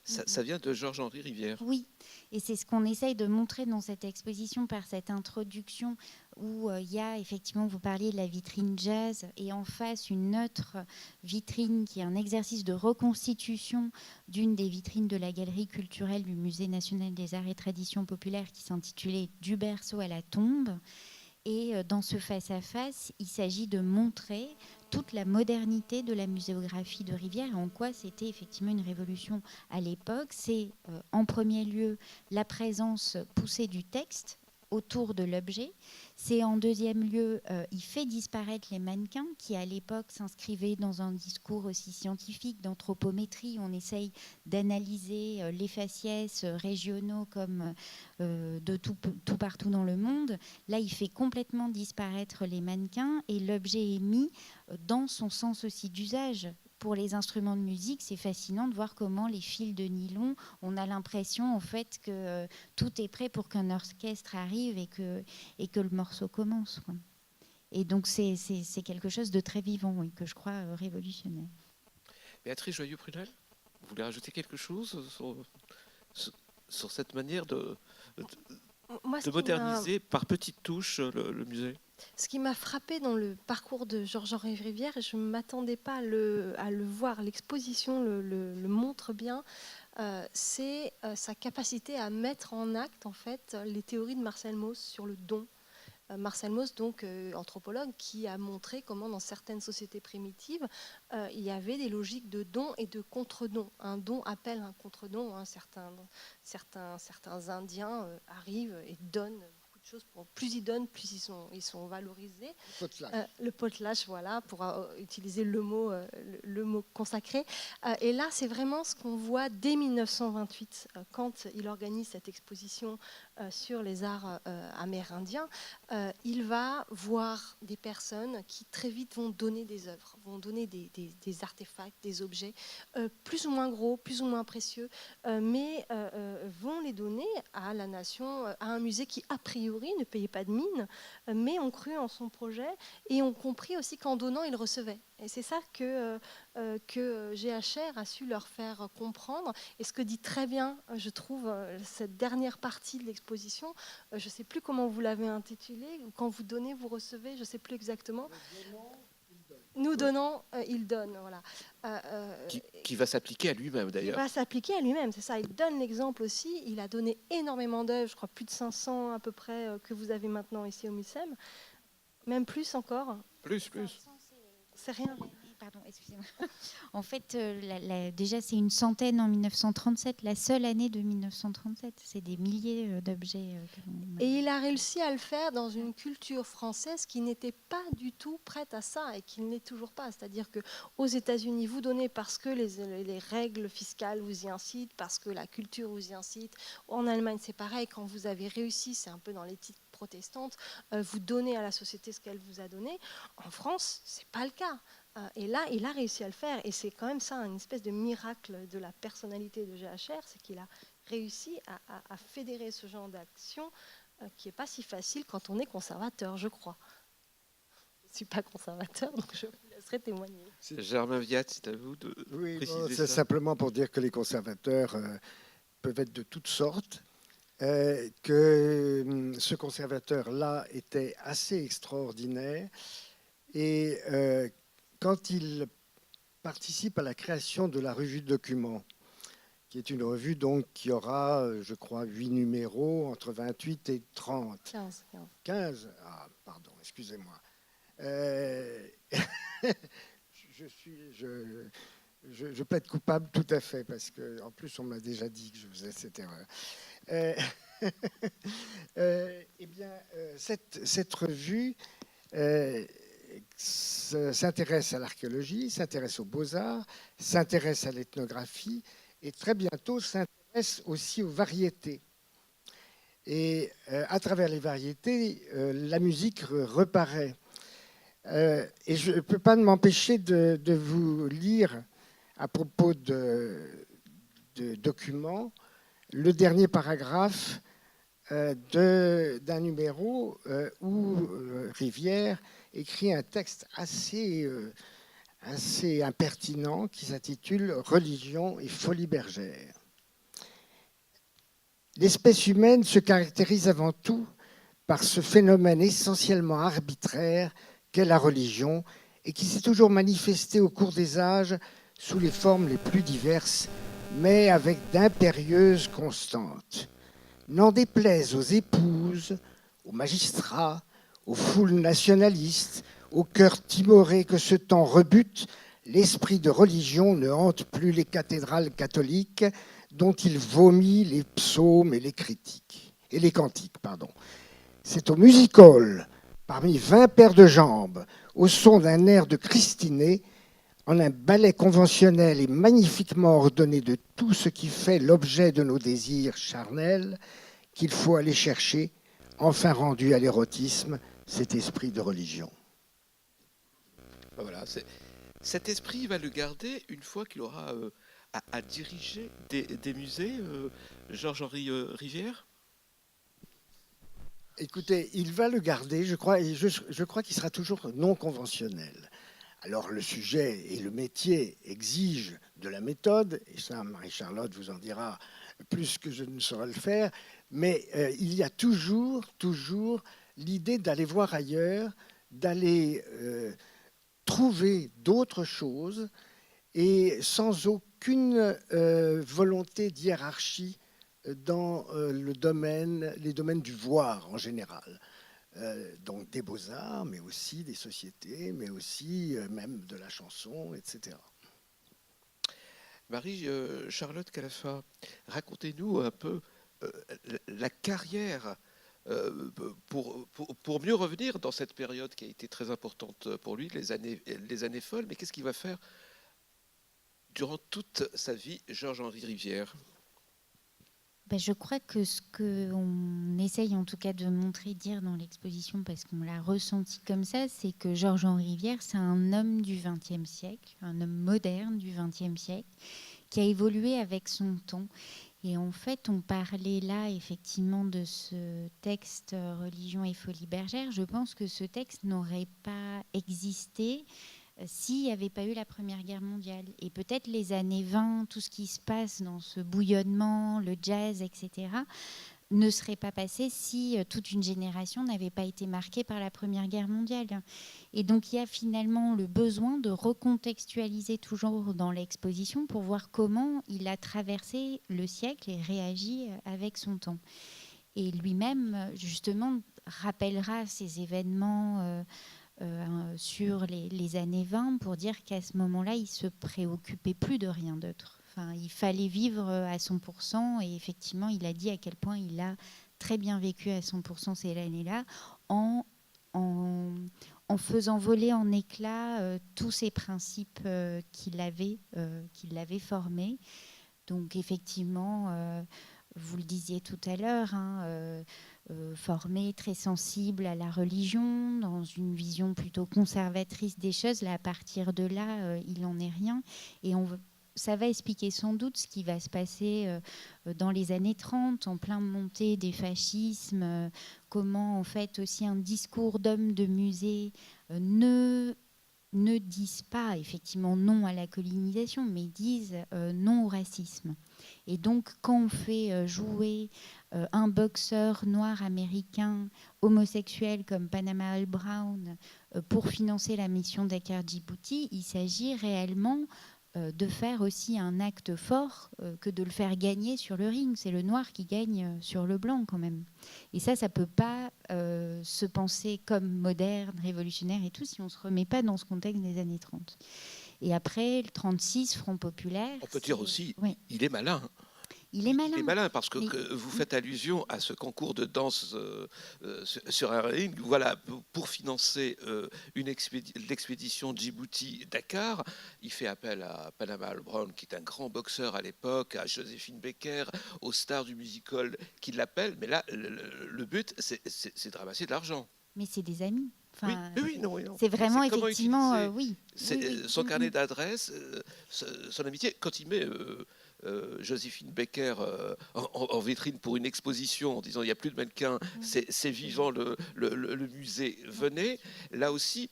ça vient de Georges-Henri Rivière. Oui, et c'est ce qu'on essaye de montrer dans cette exposition par cette introduction où il y a effectivement, vous parliez de la vitrine jazz, et en face une autre vitrine qui est un exercice de reconstitution d'une des vitrines de la galerie culturelle du Musée national des arts et traditions populaires qui s'intitulait « Du berceau à la tombe ». Et dans ce face-à-face, il s'agit de montrer toute la modernité de la muséographie de Rivière et en quoi c'était effectivement une révolution à l'époque. C'est en premier lieu la présence poussée du texte autour de l'objet. C'est en deuxième lieu, il fait disparaître les mannequins qui à l'époque s'inscrivaient dans un discours aussi scientifique d'anthropométrie. On essaye d'analyser les faciès régionaux comme de tout partout dans le monde. Là, il fait complètement disparaître les mannequins et l'objet est mis dans son sens aussi d'usage. Pour les instruments de musique, c'est fascinant de voir comment les fils de nylon, on a l'impression en fait que tout est prêt pour qu'un orchestre arrive et que le morceau commence, quoi. Et donc c'est quelque chose de très vivant, oui, que je crois révolutionnaire. Béatrice Joyeux-Prunel, vous voulez rajouter quelque chose sur cette manière de moderniser par petites touches le musée? Ce qui m'a frappé dans le parcours de Georges-Henri Rivière, et je ne m'attendais pas à le voir, l'exposition le montre bien, c'est sa capacité à mettre en acte en fait les théories de Marcel Mauss sur le don. Marcel Mauss, donc anthropologue, qui a montré comment dans certaines sociétés primitives, il y avait des logiques de don et de contre-don. Un don appelle un contre-don. Certains Indiens arrivent et donnent beaucoup de choses. Plus ils donnent, plus ils sont valorisés. Potelage. Le potelage, voilà, pour utiliser le mot consacré. Et là, c'est vraiment ce qu'on voit dès 1928, quand il organise cette exposition sur les arts amérindiens. Il va voir des personnes qui très vite vont donner des œuvres, vont donner des artefacts, des objets, plus ou moins gros, plus ou moins précieux, mais vont les donner à la nation, à un musée qui, a priori, ne payait pas de mine, mais ont cru en son projet et ont compris aussi qu'en donnant, ils recevaient. Et c'est ça que GHR a su leur faire comprendre. Et ce que dit très bien, je trouve, cette dernière partie de l'exposition, je ne sais plus comment vous l'avez intitulée, quand vous donnez, vous recevez, je ne sais plus exactement. Nous donnons, il donne. Voilà. Qui va s'appliquer à lui-même, d'ailleurs. Il va s'appliquer à lui-même, c'est ça. Il donne l'exemple aussi. Il a donné énormément d'œuvres, je crois plus de 500 à peu près, que vous avez maintenant ici au MUSEM. Même plus encore. Plus. C'est rien. Pardon, excusez-moi. En fait, déjà, c'est une centaine en 1937, la seule année de 1937. C'est des milliers d'objets. Et il a réussi à le faire dans une culture française qui n'était pas du tout prête à ça et qui ne l'est toujours pas. C'est-à-dire qu'aux États-Unis, vous donnez parce que les règles fiscales vous y incitent, parce que la culture vous y incite. En Allemagne, c'est pareil. Quand vous avez réussi, c'est un peu dans l'éthique protestante, vous donnez à la société ce qu'elle vous a donné. En France, c'est pas le cas. Et là, il a réussi à le faire. Et c'est quand même ça, une espèce de miracle de la personnalité de GHR, c'est qu'il a réussi à fédérer ce genre d'action qui n'est pas si facile quand on est conservateur, je crois. Je ne suis pas conservateur, donc je vous laisserai témoigner. Germain Viat, c'est à vous de préciser C'est ça. simplement pour dire que les conservateurs peuvent être de toutes sortes, que ce conservateur-là était assez extraordinaire. Et quand il participe à la création de la revue de documents, qui est une revue donc qui aura, je crois, 8 numéros, entre 28 et 30. 15 Ah, pardon, excusez-moi. Je plaide coupable tout à fait, parce qu'en plus, on m'a déjà dit que je faisais cette erreur. Eh bien, cette revue s'intéresse à l'archéologie, s'intéresse aux beaux-arts, s'intéresse à l'ethnographie et très bientôt s'intéresse aussi aux variétés. Et à travers les variétés, la musique reparaît. Et je ne peux pas m'empêcher de vous lire, à propos de documents, le dernier paragraphe d'un numéro où Rivière écrit un texte assez impertinent qui s'intitule « Religion et folie bergère ». L'espèce humaine se caractérise avant tout par ce phénomène essentiellement arbitraire qu'est la religion et qui s'est toujours manifesté au cours des âges sous les formes les plus diverses, mais avec d'impérieuses constantes. N'en déplaise aux épouses, aux magistrats, aux foules nationalistes, aux cœurs timorés que ce temps rebute, l'esprit de religion ne hante plus les cathédrales catholiques dont il vomit les psaumes et les cantiques. C'est au music-hall, parmi 20 paires de jambes, au son d'un air de Christinet, en un ballet conventionnel et magnifiquement ordonné de tout ce qui fait l'objet de nos désirs charnels, qu'il faut aller chercher, enfin rendu à l'érotisme, cet esprit de religion. Voilà, cet esprit, il va le garder une fois qu'il aura à diriger des musées, Georges-Henri Rivière. Écoutez, il va le garder, je crois, et je crois qu'il sera toujours non conventionnel. Alors le sujet et le métier exigent de la méthode, et ça Marie-Charlotte vous en dira plus que je ne saurais le faire, mais il y a toujours l'idée d'aller voir ailleurs, d'aller trouver d'autres choses, et sans aucune volonté d'hiérarchie dans les domaines du voir en général. Donc des beaux-arts, mais aussi des sociétés, mais aussi même de la chanson, etc. Marie-Charlotte Calafa, racontez-nous un peu la carrière pour mieux revenir dans cette période qui a été très importante pour lui, les années folles. Mais qu'est-ce qu'il va faire durant toute sa vie, Georges-Henri Rivière? Ben, je crois que ce qu'on essaye en tout cas de montrer, dire dans l'exposition, parce qu'on l'a ressenti comme ça, c'est que Georges-Henri Rivière, c'est un homme du XXe siècle, un homme moderne du XXe siècle, qui a évolué avec son temps. Et en fait, on parlait là effectivement de ce texte Religion et folie bergère. Je pense que ce texte n'aurait pas existé s'il n'y avait pas eu la Première Guerre mondiale. Et peut-être les années 20, tout ce qui se passe dans ce bouillonnement, le jazz, etc., ne serait pas passé si toute une génération n'avait pas été marquée par la Première Guerre mondiale. Et donc il y a finalement le besoin de recontextualiser toujours dans l'exposition pour voir comment il a traversé le siècle et réagi avec son temps. Et lui-même, justement, rappellera ces événements sur les années 20 pour dire qu'à ce moment-là, il ne se préoccupait plus de rien d'autre. Enfin, il fallait vivre à 100% et effectivement, il a dit à quel point il a très bien vécu à 100% ces années-là en faisant voler en éclats tous ces principes qu'il avait formés. Donc effectivement, vous le disiez tout à l'heure, formé, très sensible à la religion, dans une vision plutôt conservatrice des choses. Là, à partir de là, il n'en est rien. Et ça va expliquer sans doute ce qui va se passer dans les années 30, en plein montée des fascismes, comment en fait aussi un discours d'homme de musée ne disent pas effectivement non à la colonisation, mais disent non au racisme. Et donc, quand on fait jouer un boxeur noir américain homosexuel comme Panama Al Brown pour financer la mission Dakar-Djibouti, il s'agit réellement de faire aussi un acte fort que de le faire gagner sur le ring. C'est le noir qui gagne sur le blanc quand même. Et ça ne peut pas se penser comme moderne, révolutionnaire et tout si on ne se remet pas dans ce contexte des années 30. Et après, le 36, Front populaire. On peut dire aussi, oui. Il est malin. Il est malin. Il est malin parce que vous faites allusion à ce concours de danse sur un ring. Voilà, pour financer l'expédition Djibouti-Dakar, il fait appel à Panama Al Brown, qui est un grand boxeur à l'époque, à Joséphine Baker, aux stars du musical qui l'appellent. Mais là, le but, c'est de ramasser de l'argent. Mais c'est des amis. Enfin, oui, non. C'est vraiment effectivement, oui. Son carnet d'adresses, son amitié. Quand il met Joséphine Baker en vitrine pour une exposition en disant il n'y a plus de mannequins, c'est vivant le musée, venez. Là aussi,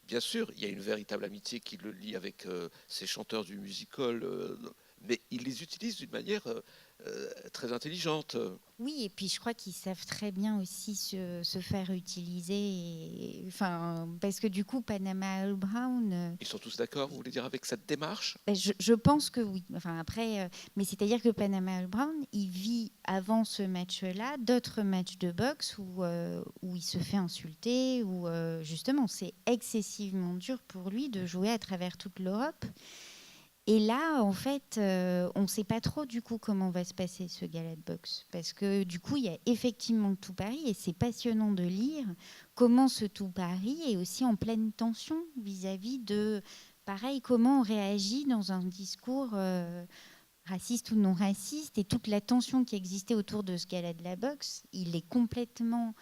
bien sûr, il y a une véritable amitié qui le lie avec ces chanteurs du musical, mais il les utilise d'une manière très intelligente. Oui, et puis je crois qu'ils savent très bien aussi se faire utiliser. Parce que du coup, Panama Al Brown... Ils sont tous d'accord, vous voulez dire, avec cette démarche? Je pense que oui. Mais c'est-à-dire que Panama Al Brown, il vit avant ce match-là d'autres matchs de boxe où il se fait insulter, où justement c'est excessivement dur pour lui de jouer à travers toute l'Europe. Et là, en fait, on ne sait pas trop du coup comment va se passer ce gala de boxe. Parce que du coup, il y a effectivement tout Paris et c'est passionnant de lire comment ce tout Paris est aussi en pleine tension vis-à-vis de, pareil, comment on réagit dans un discours raciste ou non raciste. Et toute la tension qui existait autour de ce gala de la boxe, il est complètement...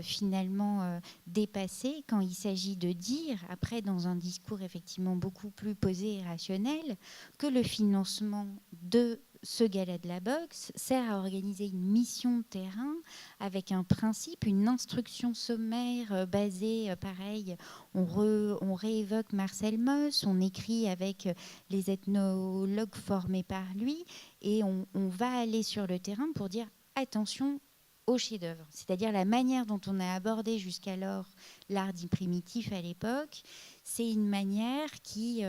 finalement dépassé quand il s'agit de dire, après dans un discours effectivement beaucoup plus posé et rationnel, que le financement de ce gala de la boxe sert à organiser une mission de terrain avec un principe, une instruction sommaire basée, pareil, on réévoque Marcel Mauss, on écrit avec les ethnologues formés par lui et on va aller sur le terrain pour dire attention au chef-d'œuvre, c'est-à-dire la manière dont on a abordé jusqu'alors l'art dit primitif à l'époque, c'est une manière qui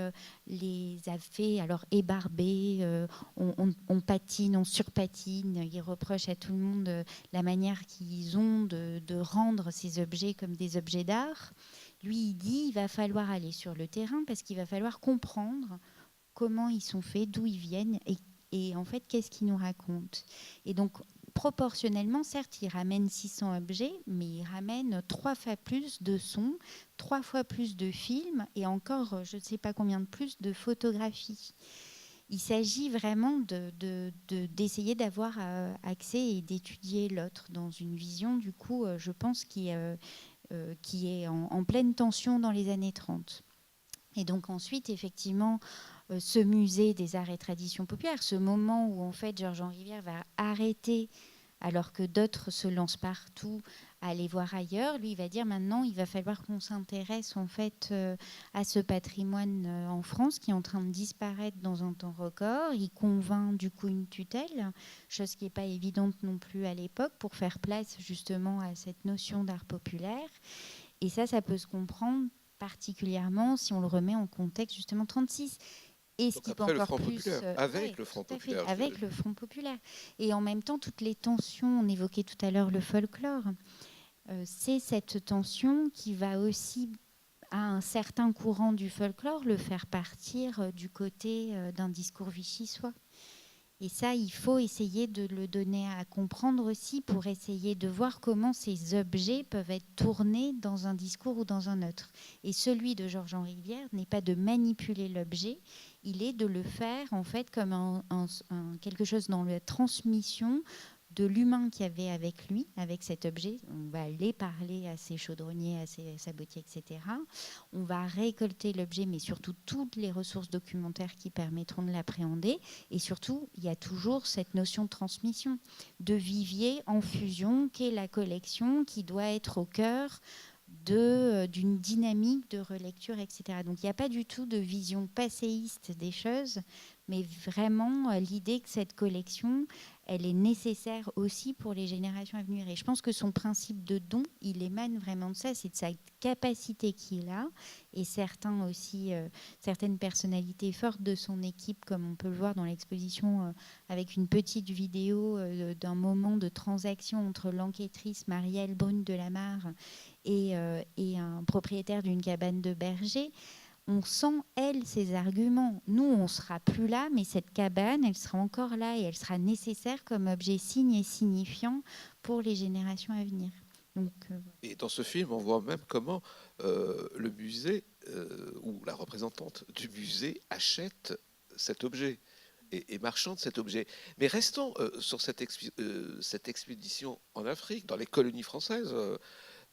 les a fait alors ébarber, on patine, on surpatine, ils reprochent à tout le monde la manière qu'ils ont de rendre ces objets comme des objets d'art. Lui, il dit il va falloir aller sur le terrain parce qu'il va falloir comprendre comment ils sont faits, d'où ils viennent et en fait qu'est-ce qu'ils nous racontent. Et donc proportionnellement, certes, il ramène 600 objets, mais il ramène 3 fois plus de sons, 3 fois plus de films et encore, je ne sais pas combien de plus, de photographies. Il s'agit vraiment d'essayer d'avoir accès et d'étudier l'autre dans une vision, du coup, je pense, qui est en pleine tension dans les années 30. Et donc ensuite, effectivement, ce musée des arts et traditions populaires, ce moment où en fait Georges-Henri Rivière va arrêter, alors que d'autres se lancent partout à aller voir ailleurs, lui il va dire maintenant il va falloir qu'on s'intéresse en fait à ce patrimoine en France qui est en train de disparaître dans un temps record. Il convainc du coup une tutelle, chose qui n'est pas évidente non plus à l'époque, pour faire place justement à cette notion d'art populaire. Et ça peut se comprendre particulièrement si on le remet en contexte justement 36. Et ce qui peut encore plus avec le Front populaire, avec le Front populaire. Et en même temps, toutes les tensions, on évoquait tout à l'heure le folklore, c'est cette tension qui va aussi, à un certain courant du folklore, le faire partir du côté d'un discours vichysois. Et ça, il faut essayer de le donner à comprendre aussi pour essayer de voir comment ces objets peuvent être tournés dans un discours ou dans un autre. Et celui de Georges-Henri Rivière n'est pas de manipuler l'objet, il est de le faire en fait comme quelque chose dans la transmission de l'humain qu'il y avait avec lui, avec cet objet. On va aller parler à ses chaudronniers, à ses sabotiers, etc. On va récolter l'objet, mais surtout toutes les ressources documentaires qui permettront de l'appréhender. Et surtout, il y a toujours cette notion de transmission, de vivier en fusion, qu'est la collection, qui doit être au cœur d'une dynamique de relecture, etc. Donc il n'y a pas du tout de vision passéiste des choses, mais vraiment l'idée que cette collection, elle est nécessaire aussi pour les générations à venir. Et je pense que son principe de don, il émane vraiment de ça, c'est de sa capacité qu'il a. Et certaines personnalités fortes de son équipe, comme on peut le voir dans l'exposition, avec une petite vidéo d'un moment de transaction entre l'enquêtrice Marielle Brune de la Mare et un propriétaire d'une cabane de berger. On sent, elle, ses arguments. Nous, on ne sera plus là, mais cette cabane, elle sera encore là et elle sera nécessaire comme objet signe et signifiant pour les générations à venir. Donc, Et dans ce film, on voit même comment le musée ou la représentante du musée achète cet objet et marchande cet objet. Mais restons sur cette expédition en Afrique, dans les colonies françaises.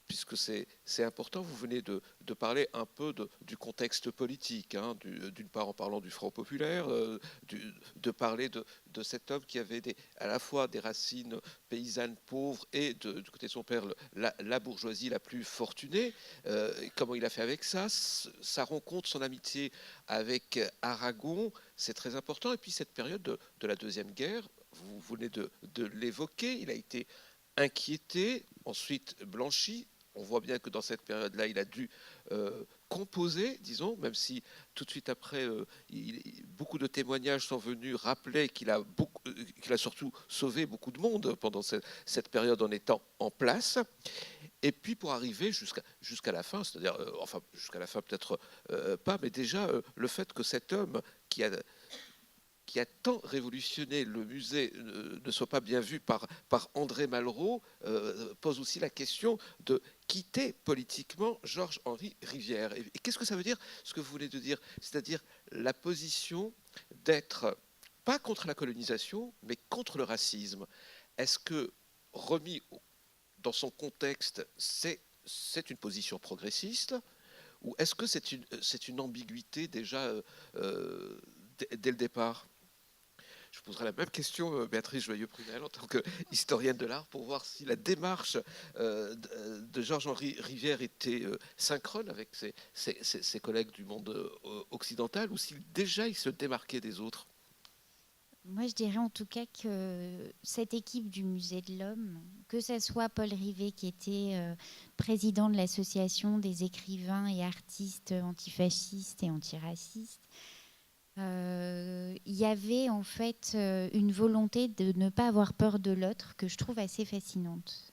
Puisque c'est important, vous venez de parler un peu du contexte politique, hein, d'une part en parlant du Front populaire, de parler de cet homme qui avait à la fois des racines paysannes pauvres et du côté de son père, la bourgeoisie la plus fortunée. Comment il a fait avec ça, sa rencontre, son amitié avec Aragon, c'est très important. Et puis cette période de la Deuxième Guerre, vous venez de l'évoquer, il a été inquiété, ensuite blanchi. On voit bien que dans cette période-là, il a dû composer, disons, même si tout de suite après, beaucoup de témoignages sont venus rappeler qu'il a surtout sauvé beaucoup de monde pendant cette période en étant en place. Et puis pour arriver jusqu'à la fin, c'est-à-dire, enfin jusqu'à la fin peut-être pas, mais déjà le fait que cet homme qui a tant révolutionné le musée ne soit pas bien vu par André Malraux, pose aussi la question de quitter politiquement Georges-Henri Rivière. Et qu'est-ce que ça veut dire, ce que vous venez de dire? C'est-à-dire la position d'être pas contre la colonisation, mais contre le racisme. Est-ce que, remis dans son contexte, c'est une position progressiste, ou est-ce que c'est une ambiguïté déjà dès le départ? Je poserai la même question, Béatrice Joyeux-Prunel, en tant qu'historienne de l'art, pour voir si la démarche de Georges-Henri Rivière était synchrone avec ses collègues du monde occidental, ou si déjà il se démarquait des autres. Moi, je dirais en tout cas que cette équipe du Musée de l'Homme, que ce soit Paul Rivet, qui était président de l'association des écrivains et artistes antifascistes et antiracistes, il y avait en fait une volonté de ne pas avoir peur de l'autre que je trouve assez fascinante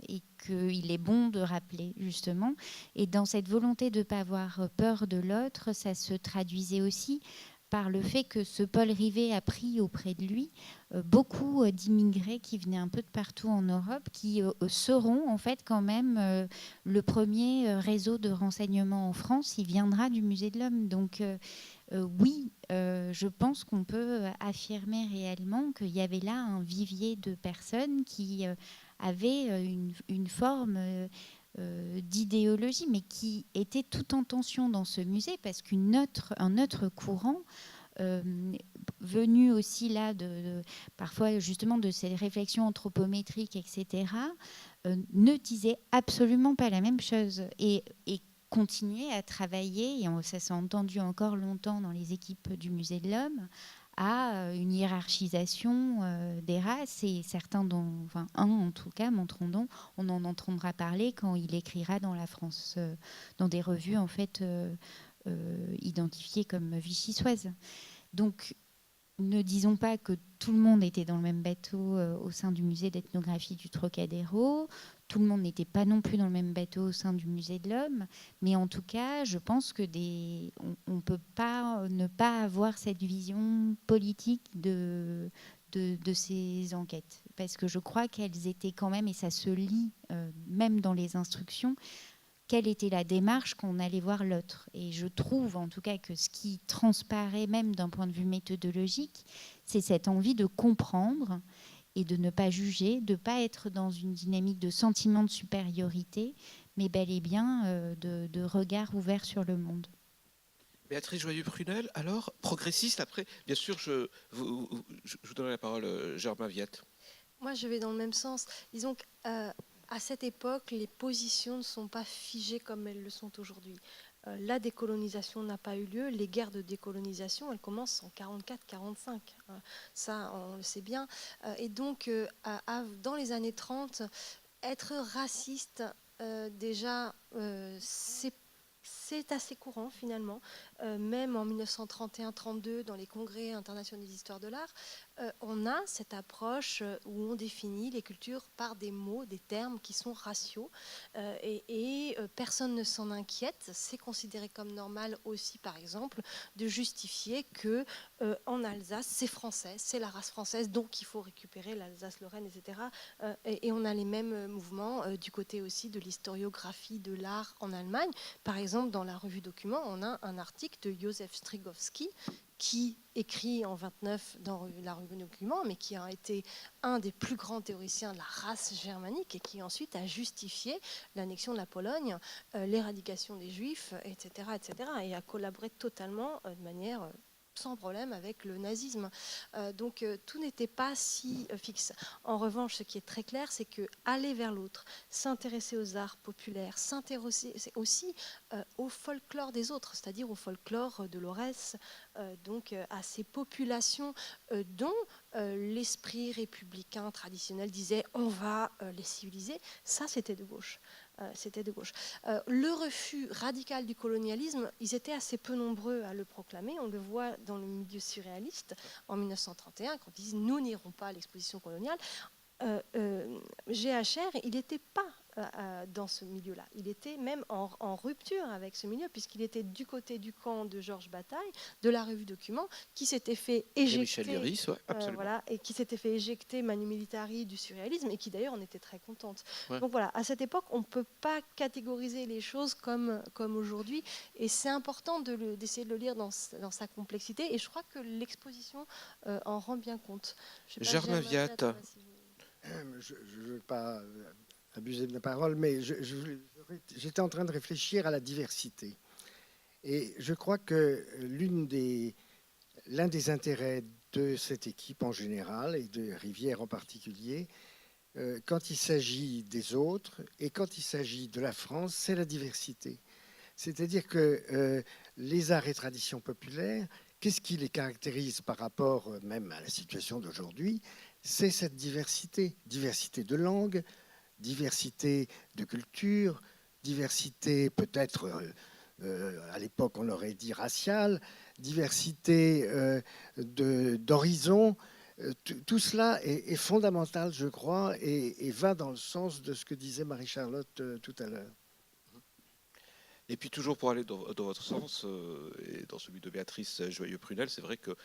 et qu'il est bon de rappeler justement. Et dans cette volonté de ne pas avoir peur de l'autre, ça se traduisait aussi par le fait que ce Paul Rivet a pris auprès de lui beaucoup d'immigrés qui venaient un peu de partout en Europe, qui seront en fait quand même le premier réseau de renseignement en France. Il viendra du Musée de l'Homme. Donc oui, je pense qu'on peut affirmer réellement qu'il y avait là un vivier de personnes qui avaient une forme d'idéologie, mais qui était tout en tension dans ce musée, parce un autre courant venu aussi là parfois justement de ces réflexions anthropométriques, etc., ne disait absolument pas la même chose et continuer à travailler, et ça s'est entendu encore longtemps dans les équipes du Musée de l'Homme, à une hiérarchisation des races, et certains, enfin un en tout cas, Montandon, on en entendra parler quand il écrira dans la France, dans des revues en fait identifiées comme vichysoises. Donc ne disons pas que tout le monde était dans le même bateau au sein du musée d'ethnographie du Trocadéro. Tout le monde n'était pas non plus dans le même bateau au sein du musée de l'Homme. Mais en tout cas, je pense que on ne peut pas ne pas avoir cette vision politique de ces enquêtes. Parce que je crois qu'elles étaient quand même, et ça se lit même dans les instructions, quelle était la démarche qu'on allait voir l'autre. Et je trouve en tout cas que ce qui transparaît même d'un point de vue méthodologique, c'est cette envie de comprendre et de ne pas juger, de ne pas être dans une dynamique de sentiment de supériorité, mais bel et bien de regard ouvert sur le monde. Béatrice Joyeux-Prunel, alors, progressiste, après, bien sûr, je vous donnerai la parole, Germain Viette. Moi, je vais dans le même sens. Disons qu'à cette époque, les positions ne sont pas figées comme elles le sont aujourd'hui. La décolonisation n'a pas eu lieu. Les guerres de décolonisation, elles commencent en 44-45. Ça, on le sait bien. Et donc, dans les années 30, être raciste, déjà, c'est assez courant finalement, même en 1931-32 dans les congrès internationaux d'histoire de l'art, on a cette approche où on définit les cultures par des mots, des termes qui sont raciaux, et personne ne s'en inquiète. C'est considéré comme normal aussi, par exemple, de justifier que en Alsace, c'est français, c'est la race française, donc il faut récupérer l'Alsace-Lorraine, etc. Et on a les mêmes mouvements du côté aussi de l'historiographie de l'art en Allemagne. Par exemple, dans la revue Document, on a un article de Józef Strigowski qui écrit en 29 dans la revue Document, mais qui a été un des plus grands théoriciens de la race germanique et qui ensuite a justifié l'annexion de la Pologne, l'éradication des Juifs, etc., etc., et a collaboré totalement de manière sans problème avec le nazisme. Donc tout n'était pas si fixe. En revanche, ce qui est très clair, c'est que aller vers l'autre, s'intéresser aux arts populaires, s'intéresser aussi au folklore des autres, c'est-à-dire au folklore de l'Aurès, donc à ces populations dont l'esprit républicain traditionnel disait on va les civiliser, ça c'était de gauche. C'était de gauche. Le refus radical du colonialisme, ils étaient assez peu nombreux à le proclamer. On le voit dans le milieu surréaliste en 1931, quand ils disent nous n'irons pas à l'exposition coloniale. GHR, il n'était pas dans ce milieu-là. Il était même en rupture avec ce milieu, puisqu'il était du côté du camp de Georges Bataille, de la revue Document, qui s'était fait éjecter. Michel Léris, ouais, absolument. Voilà, et qui s'était fait éjecter Manu Militari du surréalisme, et qui d'ailleurs en était très contente. Ouais. Donc voilà, à cette époque, on ne peut pas catégoriser les choses comme aujourd'hui, et c'est important d'essayer de le lire dans sa complexité, et je crois que l'exposition en rend bien compte. Germain Viette. Je ne veux pas abuser de ma parole, mais j'étais en train de réfléchir à la diversité. Et je crois que l'un des intérêts de cette équipe en général, et de Rivière en particulier, quand il s'agit des autres et quand il s'agit de la France, c'est la diversité. C'est-à-dire que les arts et traditions populaires, qu'est-ce qui les caractérise par rapport même à la situation d'aujourd'hui ? C'est cette diversité de langues, diversité de culture, diversité peut-être, à l'époque on aurait dit raciale, diversité d'horizons. Tout cela est fondamental, je crois, et va dans le sens de ce que disait Marie-Charlotte tout à l'heure. Et puis toujours pour aller dans votre sens, et dans celui de Béatrice Joyeux-Prunel, c'est vrai que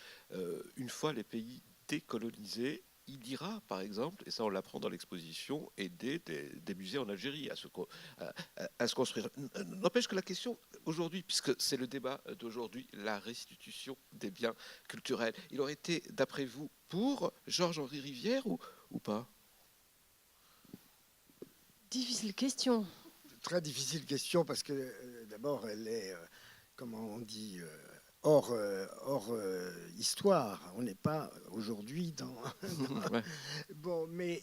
une fois les pays décolonisés, il ira, par exemple, et ça on l'apprend dans l'exposition, aider des musées en Algérie à se construire. N'empêche que la question aujourd'hui, puisque c'est le débat d'aujourd'hui, la restitution des biens culturels, il aurait été, d'après vous, pour Georges-Henri Rivière ou pas? Difficile question. Très difficile question parce que d'abord, elle est, comment on dit, hors histoire. On n'est pas aujourd'hui dans. Ouais. Bon, mais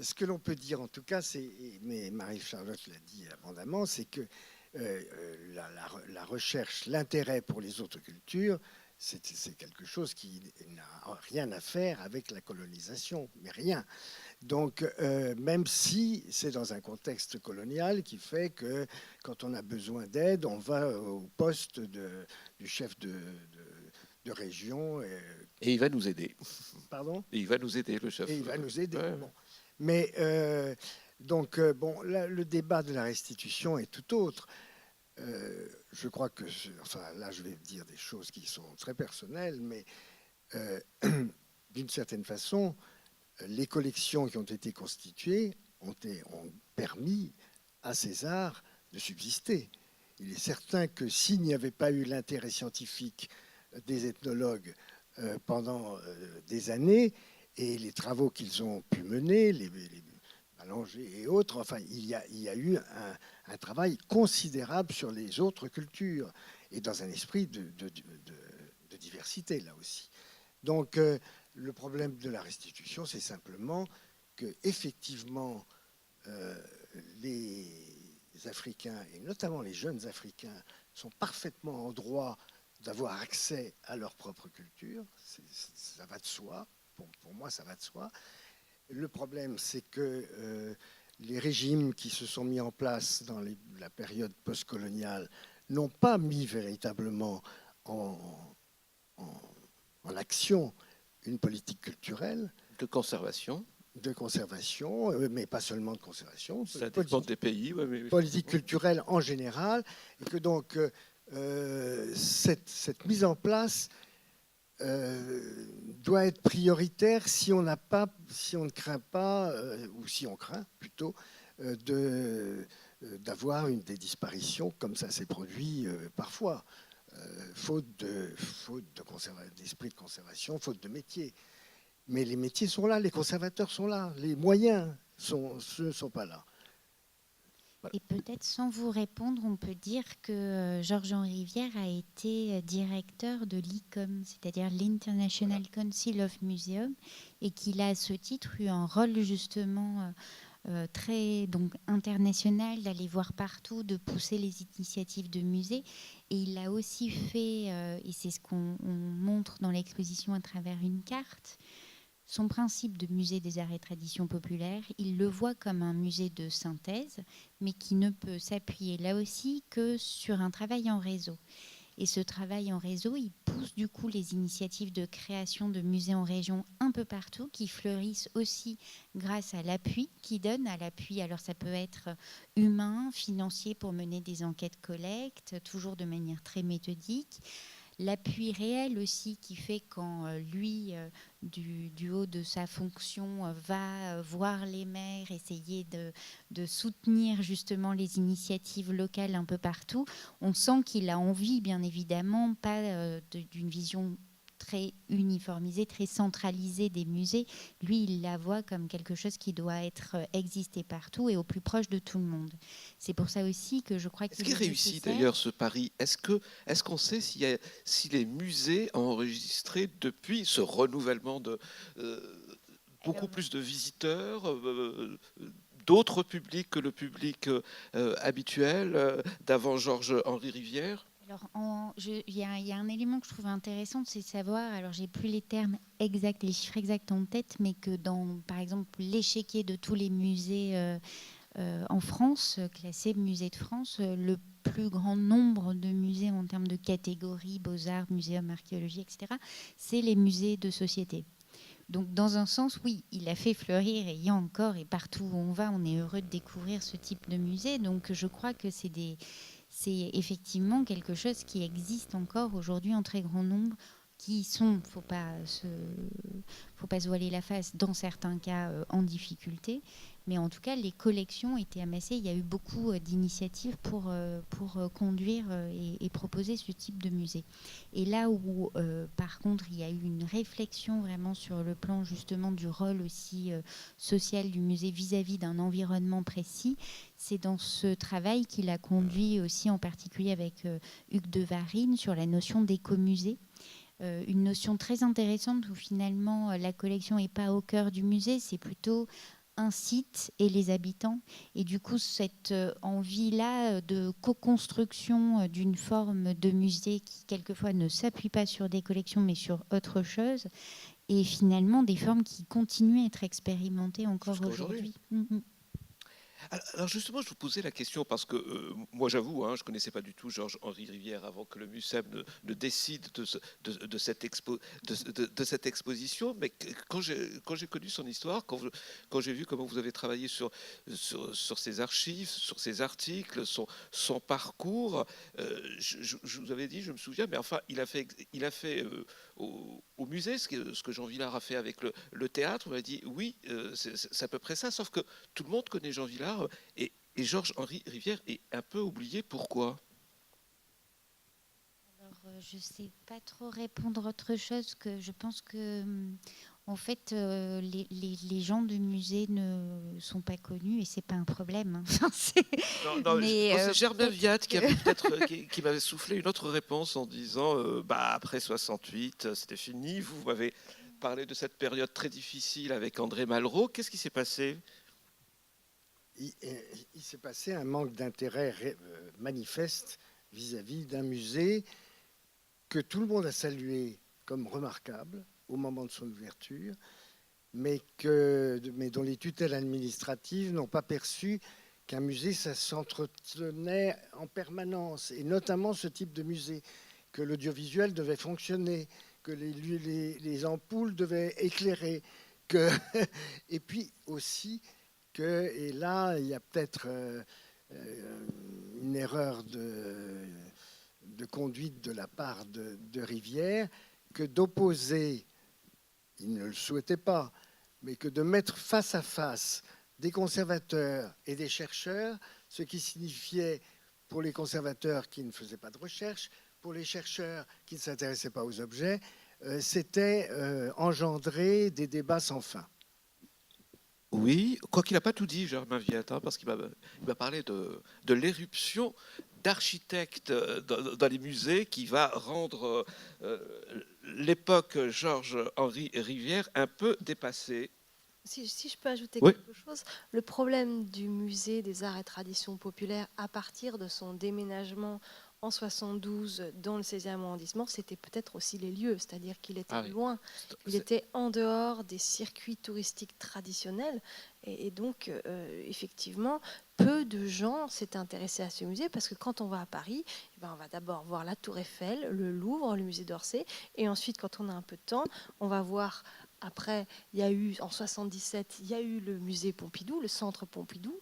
ce que l'on peut dire en tout cas, mais Marie-Charlotte l'a dit abondamment, c'est que la recherche, l'intérêt pour les autres cultures, c'est quelque chose qui n'a rien à faire avec la colonisation, mais rien. Donc, même si c'est dans un contexte colonial qui fait que quand on a besoin d'aide, on va au poste du chef de région. Et il va nous aider. Pardon ? Et il va nous aider, le chef. Et il va nous aider. Ouais. Bon. Mais bon, là, le débat de la restitution est tout autre. Je crois que, enfin, là, je vais dire des choses qui sont très personnelles, mais d'une certaine façon, les collections qui ont été constituées ont permis à César de subsister. Il est certain que s'il n'y avait pas eu l'intérêt scientifique des ethnologues pendant des années et les travaux qu'ils ont pu mener, les Ballanger et autres, enfin, il y a eu un travail considérable sur les autres cultures et dans un esprit de diversité, là aussi. Donc, le problème de la restitution, c'est simplement que, effectivement, les Africains, et notamment les jeunes Africains, sont parfaitement en droit d'avoir accès à leur propre culture. Ça va de soi. Pour moi, ça va de soi. Le problème, c'est que les régimes qui se sont mis en place dans la période postcoloniale n'ont pas mis véritablement en action une politique culturelle. De conservation. De conservation, mais pas seulement de conservation. Ça dépend des pays. Ouais, mais... Politique culturelle en général. Et que donc, cette mise en place doit être prioritaire si on ne craint pas, ou si on craint plutôt, d'avoir des disparitions comme ça s'est produit parfois. Faute d'esprit de conservation, faute de métier. Mais les métiers sont là, les conservateurs sont là, les moyens ne sont pas là. Et peut-être sans vous répondre, on peut dire que Georges-Henri Rivière a été directeur de l'ICOM, c'est-à-dire l'International Council of Museums, et qu'il a à ce titre eu un rôle justement très international, d'aller voir partout, de pousser les initiatives de musées. Et il a aussi fait, et c'est ce qu'on montre dans l'exposition à travers une carte, son principe de musée des arts et traditions populaires, il le voit comme un musée de synthèse, mais qui ne peut s'appuyer là aussi que sur un travail en réseau. Et ce travail en réseau, il pousse du coup les initiatives de création de musées en région un peu partout, qui fleurissent aussi grâce à l'appui qui donne à l'appui. Alors ça peut être humain, financier pour mener des enquêtes collectes, toujours de manière très méthodique. L'appui réel aussi qui fait quand lui, du haut de sa fonction, va voir les maires, essayer de soutenir justement les initiatives locales un peu partout. On sent qu'il a envie, bien évidemment, pas d'une vision très uniformisée, très centralisée des musées. Lui, il la voit comme quelque chose qui doit exister partout et au plus proche de tout le monde. C'est pour ça aussi que je crois qu'il est-ce qu'il réussit d'ailleurs ce pari? Est-ce qu'on sait si les musées ont enregistré depuis ce renouvellement de beaucoup plus de visiteurs, d'autres publics que le public habituel d'avant Georges-Henri Rivière? Alors, il y a un élément que je trouve intéressant, c'est de savoir, alors j'ai plus les termes exacts, les chiffres exacts en tête, mais que dans, par exemple, l'échiquier de tous les musées en France, classés musées de France, le plus grand nombre de musées en termes de catégories, beaux-arts, muséums, archéologie, etc., c'est les musées de société. Donc, dans un sens, oui, il a fait fleurir, et il y a encore, et partout où on va, on est heureux de découvrir ce type de musée. Donc, je crois que c'est c'est effectivement quelque chose qui existe encore aujourd'hui en très grand nombre, qui sont, faut pas se voiler la face, dans certains cas en difficulté, mais en tout cas les collections étaient amassées. Il y a eu beaucoup d'initiatives pour conduire et proposer ce type de musée. Et là où par contre il y a eu une réflexion vraiment sur le plan justement du rôle aussi social du musée vis-à-vis d'un environnement précis, c'est dans ce travail qu'il a conduit aussi en particulier avec Hugues de Varine sur la notion d'écomusée. Une notion très intéressante où finalement la collection n'est pas au cœur du musée, c'est plutôt un site et les habitants. Et du coup, cette envie-là de co-construction d'une forme de musée qui quelquefois ne s'appuie pas sur des collections mais sur autre chose, et finalement des formes qui continuent à être expérimentées encore aujourd'hui. Alors justement, je vous posais la question parce que moi j'avoue, je ne connaissais pas du tout Georges-Henri Rivière avant que le MUSEM ne décide de cette exposition, mais quand j'ai connu son histoire, quand j'ai vu comment vous avez travaillé sur ses archives, sur ses articles, son parcours, je vous avais dit, je me souviens, mais enfin il a fait au musée ce que Jean Vilar a fait avec le théâtre. On m'a dit oui, c'est à peu près ça, sauf que tout le monde connaît Jean Vilar et Georges-Henri Rivière est un peu oublié. Pourquoi ? Alors, je ne sais pas trop répondre autre chose que je pense que en fait les gens du musée ne sont pas connus et c'est pas un problème. Non, c'est Germain Viat qui m'avait soufflé une autre réponse en disant après 68 c'était fini. Vous m'avez parlé de cette période très difficile avec André Malraux. Qu'est-ce qui s'est passé ? Il s'est passé un manque d'intérêt manifeste vis-à-vis d'un musée que tout le monde a salué comme remarquable au moment de son ouverture, mais dont les tutelles administratives n'ont pas perçu qu'un musée, ça s'entretenait en permanence, et notamment ce type de musée, que l'audiovisuel devait fonctionner, que les ampoules devaient éclairer, et puis aussi et là, il y a peut-être une erreur de conduite de la part de Rivière, que d'opposer, il ne le souhaitait pas, mais que de mettre face à face des conservateurs et des chercheurs, ce qui signifiait pour les conservateurs qui ne faisaient pas de recherche, pour les chercheurs qui ne s'intéressaient pas aux objets, c'était engendrer des débats sans fin. Oui, quoi qu'il n'a pas tout dit, Germain Viat, parce qu'il m'a parlé de l'éruption d'architectes dans les musées qui va rendre l'époque Georges-Henri Rivière un peu dépassée. Si je peux ajouter Oui. quelque chose, le problème du musée des arts et traditions populaires à partir de son déménagement en 72 dans le 16e arrondissement, c'était peut-être aussi les lieux, c'est-à-dire qu'il était loin, il était en dehors des circuits touristiques traditionnels et donc effectivement peu de gens s'étaient intéressés à ce musée parce que quand on va à Paris, on va d'abord voir la Tour Eiffel, le Louvre, le musée d'Orsay et ensuite quand on a un peu de temps, on va voir. Après, il y a eu, en 77, il y a eu le musée Pompidou, le centre Pompidou,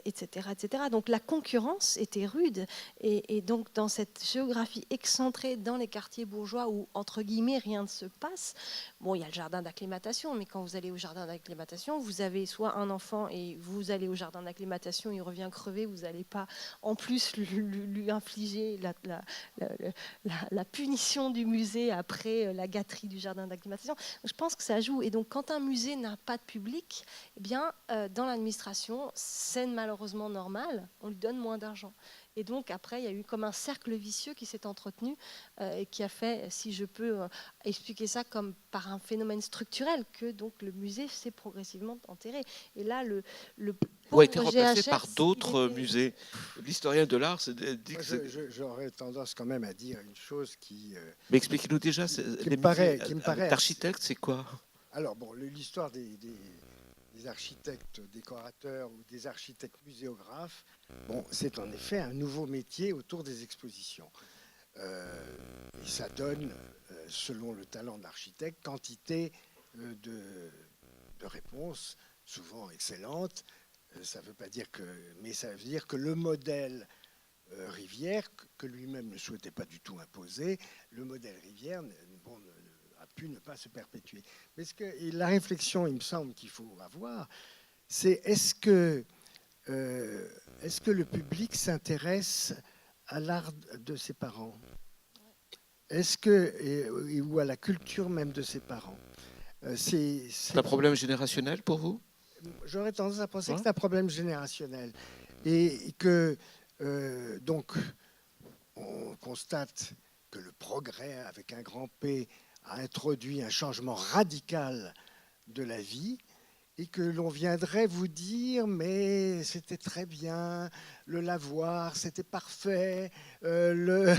etc., etc. Donc la concurrence était rude. Et donc dans cette géographie excentrée dans les quartiers bourgeois où, entre guillemets, rien ne se passe, bon, il y a le jardin d'acclimatation, mais quand vous allez au jardin d'acclimatation, vous avez soit un enfant et vous allez au jardin d'acclimatation, il revient crevé, vous n'allez pas en plus lui infliger la punition du musée après la gâterie du jardin d'acclimatation. Je pense que ça joue. Et donc, quand un musée n'a pas de public, eh bien, dans l'administration, c'est malheureusement normal, on lui donne moins d'argent. Et donc, après, il y a eu comme un cercle vicieux qui s'est entretenu et qui a fait, si je peux expliquer ça comme par un phénomène structurel, que donc le musée s'est progressivement enterré. Et là, le ou a été remplacé GHS, par d'autres musées. L'historien de l'art dit que j'aurais tendance quand même à dire une chose qui... Mais expliquez-nous déjà, les musées d'architectes, c'est quoi ? Alors, bon, l'histoire des architectes décorateurs ou des architectes muséographes, bon, c'est en effet un nouveau métier autour des expositions. Et ça donne, selon le talent de l'architecte, quantité de réponses, souvent excellentes. Ça veut pas dire que, mais ça veut dire que le modèle Rivière, que lui-même ne souhaitait pas du tout imposer, le modèle Rivière a pu ne pas se perpétuer. Mais la réflexion, il me semble, qu'il faut avoir, c'est est-ce que le public s'intéresse à l'art de ses parents, ou à la culture même de ses parents? C'est un problème générationnel pour vous? J'aurais tendance à penser Ouais. que c'est un problème générationnel. Et que, donc, on constate que le progrès, avec un grand P, a introduit un changement radical de la vie, et que l'on viendrait vous dire, mais c'était très bien, le lavoir, c'était parfait, le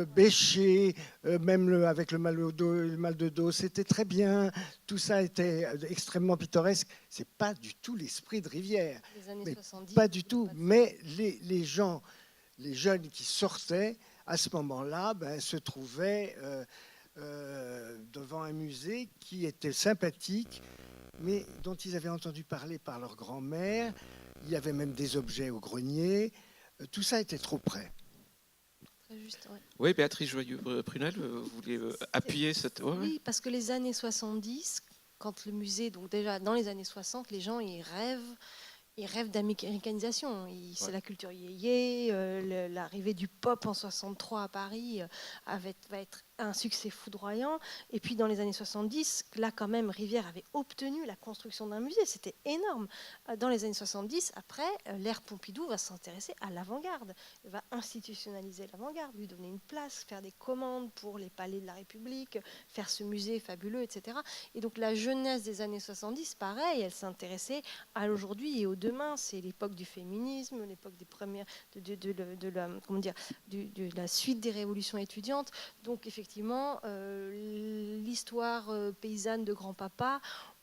bêcher, même avec le mal au dos, le mal de dos, c'était très bien, tout ça était extrêmement pittoresque. C'est pas du tout l'esprit de Rivière, Les années mais 70. pas du tout. Mais les gens, les jeunes qui sortaient à ce moment-là, se trouvaient devant un musée qui était sympathique, mais dont ils avaient entendu parler par leur grand-mère. Il y avait même des objets au grenier. Tout ça était trop près. Très juste, ouais. Oui, Béatrice Joyeux-Prunel, vous voulez appuyer cette... Ouais, ouais. Oui, parce que les années 70, quand le musée, donc déjà dans les années 60, les gens ils rêvent d'américanisation. C'est la culture yéyé, l'arrivée du pop en 63 à Paris va être un succès foudroyant. Et puis dans les années 70, là quand même, Rivière avait obtenu la construction d'un musée. C'était énorme. Dans les années 70, après, l'ère Pompidou va s'intéresser à l'avant-garde, va institutionnaliser l'avant-garde, lui donner une place, faire des commandes pour les palais de la République, faire ce musée fabuleux, etc. Et donc la jeunesse des années 70, pareil, elle s'intéressait à l'aujourd'hui et au demain. C'est l'époque du féminisme, l'époque des premières, de la suite des révolutions étudiantes. Donc effectivement, l'histoire paysanne de grand-papa,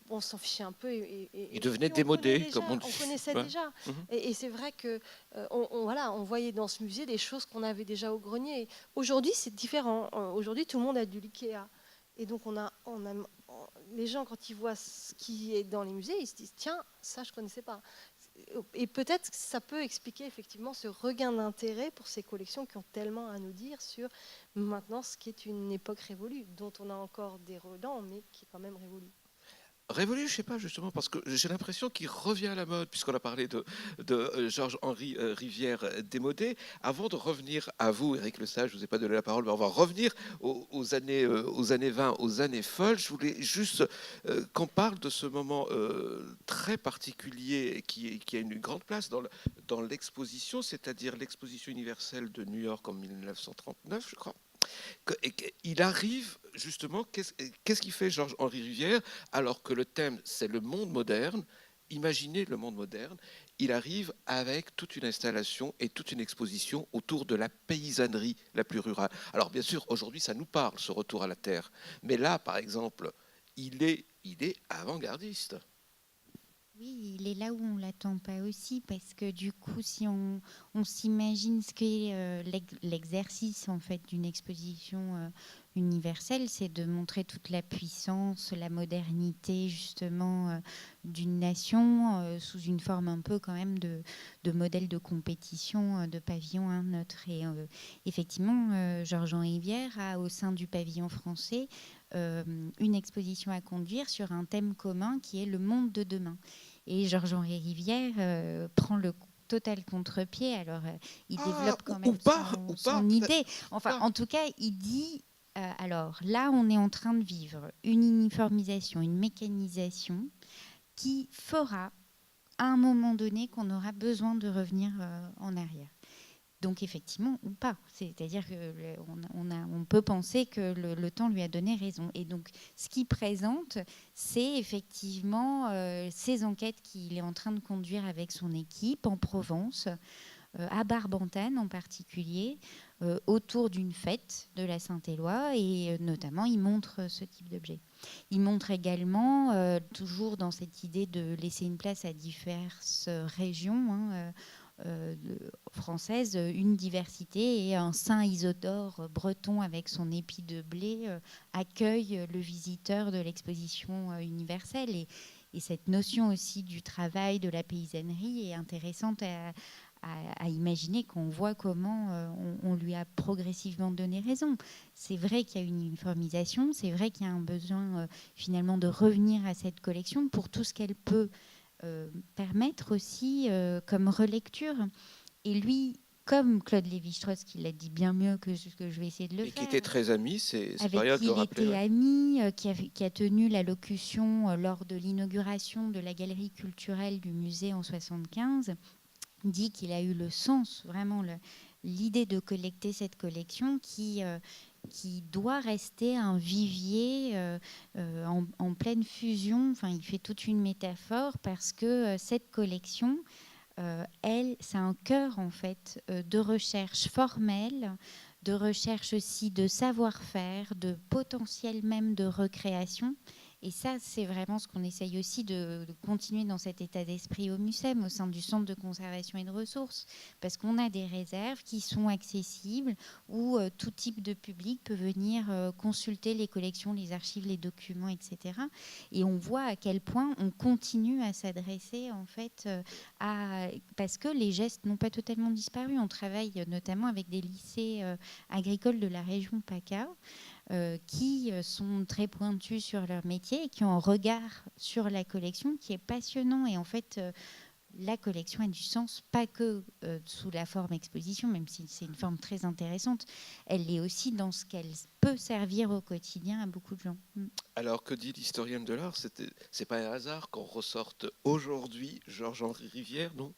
on s'en fichait un peu. Il devenait démodé, comme on dit. On connaissait Ouais. déjà. Et c'est vrai que on voyait dans ce musée des choses qu'on avait déjà au grenier. Aujourd'hui, c'est différent. Aujourd'hui, tout le monde a du Ikea. Et donc, les gens, quand ils voient ce qui est dans les musées, ils se disent, tiens, ça, je ne connaissais pas. Et peut-être que ça peut expliquer effectivement ce regain d'intérêt pour ces collections qui ont tellement à nous dire sur maintenant ce qui est une époque révolue, dont on a encore des relents, mais qui est quand même révolue. Révolu, je sais pas justement, parce que j'ai l'impression qu'il revient à la mode, puisqu'on a parlé de Georges-Henri Rivière démodé. Avant de revenir à vous, Éric Lesage, je ne vous ai pas donné la parole, mais on va revenir aux années 20, aux années folles. Je voulais juste qu'on parle de ce moment très particulier qui a une grande place dans l'exposition, c'est-à-dire l'exposition universelle de New York en 1939, je crois. Il arrive justement, qu'est-ce qui fait Georges-Henri Rivière, alors que le thème c'est le monde moderne, imaginez le monde moderne, il arrive avec toute une installation et toute une exposition autour de la paysannerie la plus rurale. Alors bien sûr, aujourd'hui ça nous parle, ce retour à la terre, mais là par exemple, il est avant-gardiste. Oui, il est là où on ne l'attend pas aussi, parce que du coup, si on s'imagine ce qu'est l'exercice en fait d'une exposition universelle, c'est de montrer toute la puissance, la modernité justement d'une nation sous une forme un peu quand même de modèle de compétition de pavillon neutre. Et effectivement, Georges-Henri Rivière a au sein du pavillon français une exposition à conduire sur un thème commun qui est le monde de demain. Et Georges-Henri Rivière prend le total contre-pied. Alors, il développe quand même son idée. Enfin, en tout cas, il dit, alors là, on est en train de vivre une uniformisation, une mécanisation qui fera à un moment donné qu'on aura besoin de revenir en arrière. Donc effectivement, ou pas. C'est-à-dire qu'on peut penser que le temps lui a donné raison. Et donc, ce qu'il présente, c'est effectivement ces enquêtes qu'il est en train de conduire avec son équipe en Provence, à Barbentane en particulier, autour d'une fête de la Saint-Éloi. Et notamment, il montre ce type d'objet. Il montre également, toujours dans cette idée de laisser une place à diverses régions, française, une diversité, et un Saint Isidore breton avec son épi de blé accueille le visiteur de l'exposition universelle. Et cette notion aussi du travail, de la paysannerie est intéressante à imaginer qu'on voit comment on lui a progressivement donné raison. C'est vrai qu'il y a une uniformisation, c'est vrai qu'il y a un besoin finalement de revenir à cette collection pour tout ce qu'elle peut permettre aussi comme relecture. Et lui, comme Claude Lévi-Strauss, qui l'a dit bien mieux que ce que je vais essayer de le Et faire. qui était très ami, c'est Avec pas rien de qui le il rappeler. était Ouais. ami, qui a tenu l'allocution lors de l'inauguration de la galerie culturelle du musée en 1975, dit qu'il a eu le sens, vraiment l'idée de collecter cette collection qui doit rester un vivier en pleine fusion. Enfin, il fait toute une métaphore parce que cette collection, c'est un cœur en fait de recherche formelle, de recherche aussi de savoir-faire, de potentiel même de recréation. Et ça, c'est vraiment ce qu'on essaye aussi de continuer dans cet état d'esprit au MUSEM, au sein du Centre de conservation et de ressources, parce qu'on a des réserves qui sont accessibles, où tout type de public peut venir consulter les collections, les archives, les documents, etc. Et on voit à quel point on continue à s'adresser en fait parce que les gestes n'ont pas totalement disparu. On travaille notamment avec des lycées agricoles de la région PACA qui sont très pointus sur leur métier et qui ont un regard sur la collection qui est passionnant. Et en fait, la collection a du sens, pas que sous la forme exposition, même si c'est une forme très intéressante. Elle est aussi dans ce qu'elle peut servir au quotidien à beaucoup de gens. Alors, que dit l'historienne de l'art? C'est pas un hasard qu'on ressorte aujourd'hui Georges-Henri Rivière, non?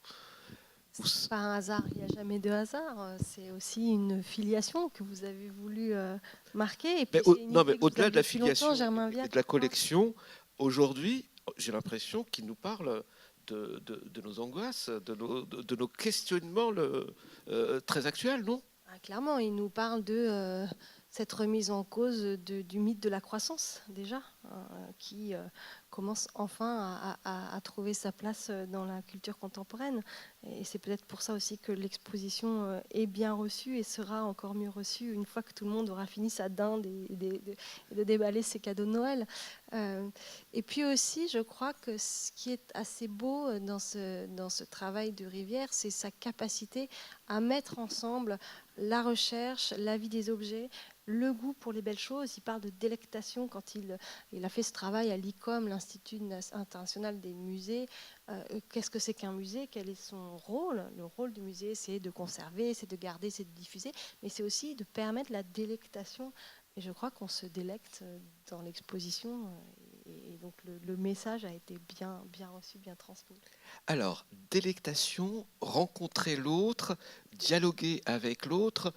C'est pas un hasard, il n'y a jamais de hasard. C'est aussi une filiation que vous avez voulu marquer. Et puis Non, mais au-delà de la filiation filiation Germain et Viac. de la collection, aujourd'hui, j'ai l'impression qu'il nous parle de nos angoisses, de nos questionnements très actuels, non? Clairement, il nous parle de cette remise en cause du mythe de la croissance, déjà, qui commence enfin à trouver sa place dans la culture contemporaine. Et c'est peut-être pour ça aussi que l'exposition est bien reçue et sera encore mieux reçue une fois que tout le monde aura fini sa dinde et de déballer ses cadeaux de Noël. Et puis aussi, je crois que ce qui est assez beau dans ce travail de Rivière, c'est sa capacité à mettre ensemble la recherche, la vie des objets, le goût pour les belles choses. Il parle de délectation quand il a fait ce travail à l'ICOM, l'Institut international des musées. Qu'est-ce que c'est qu'un musée? Quel est son rôle? Le rôle du musée, c'est de conserver, c'est de garder, c'est de diffuser, mais c'est aussi de permettre la délectation. Et je crois qu'on se délecte dans l'exposition. Et donc le message a été bien reçu, bien transmis. Alors, délectation, rencontrer l'autre, dialoguer avec l'autre,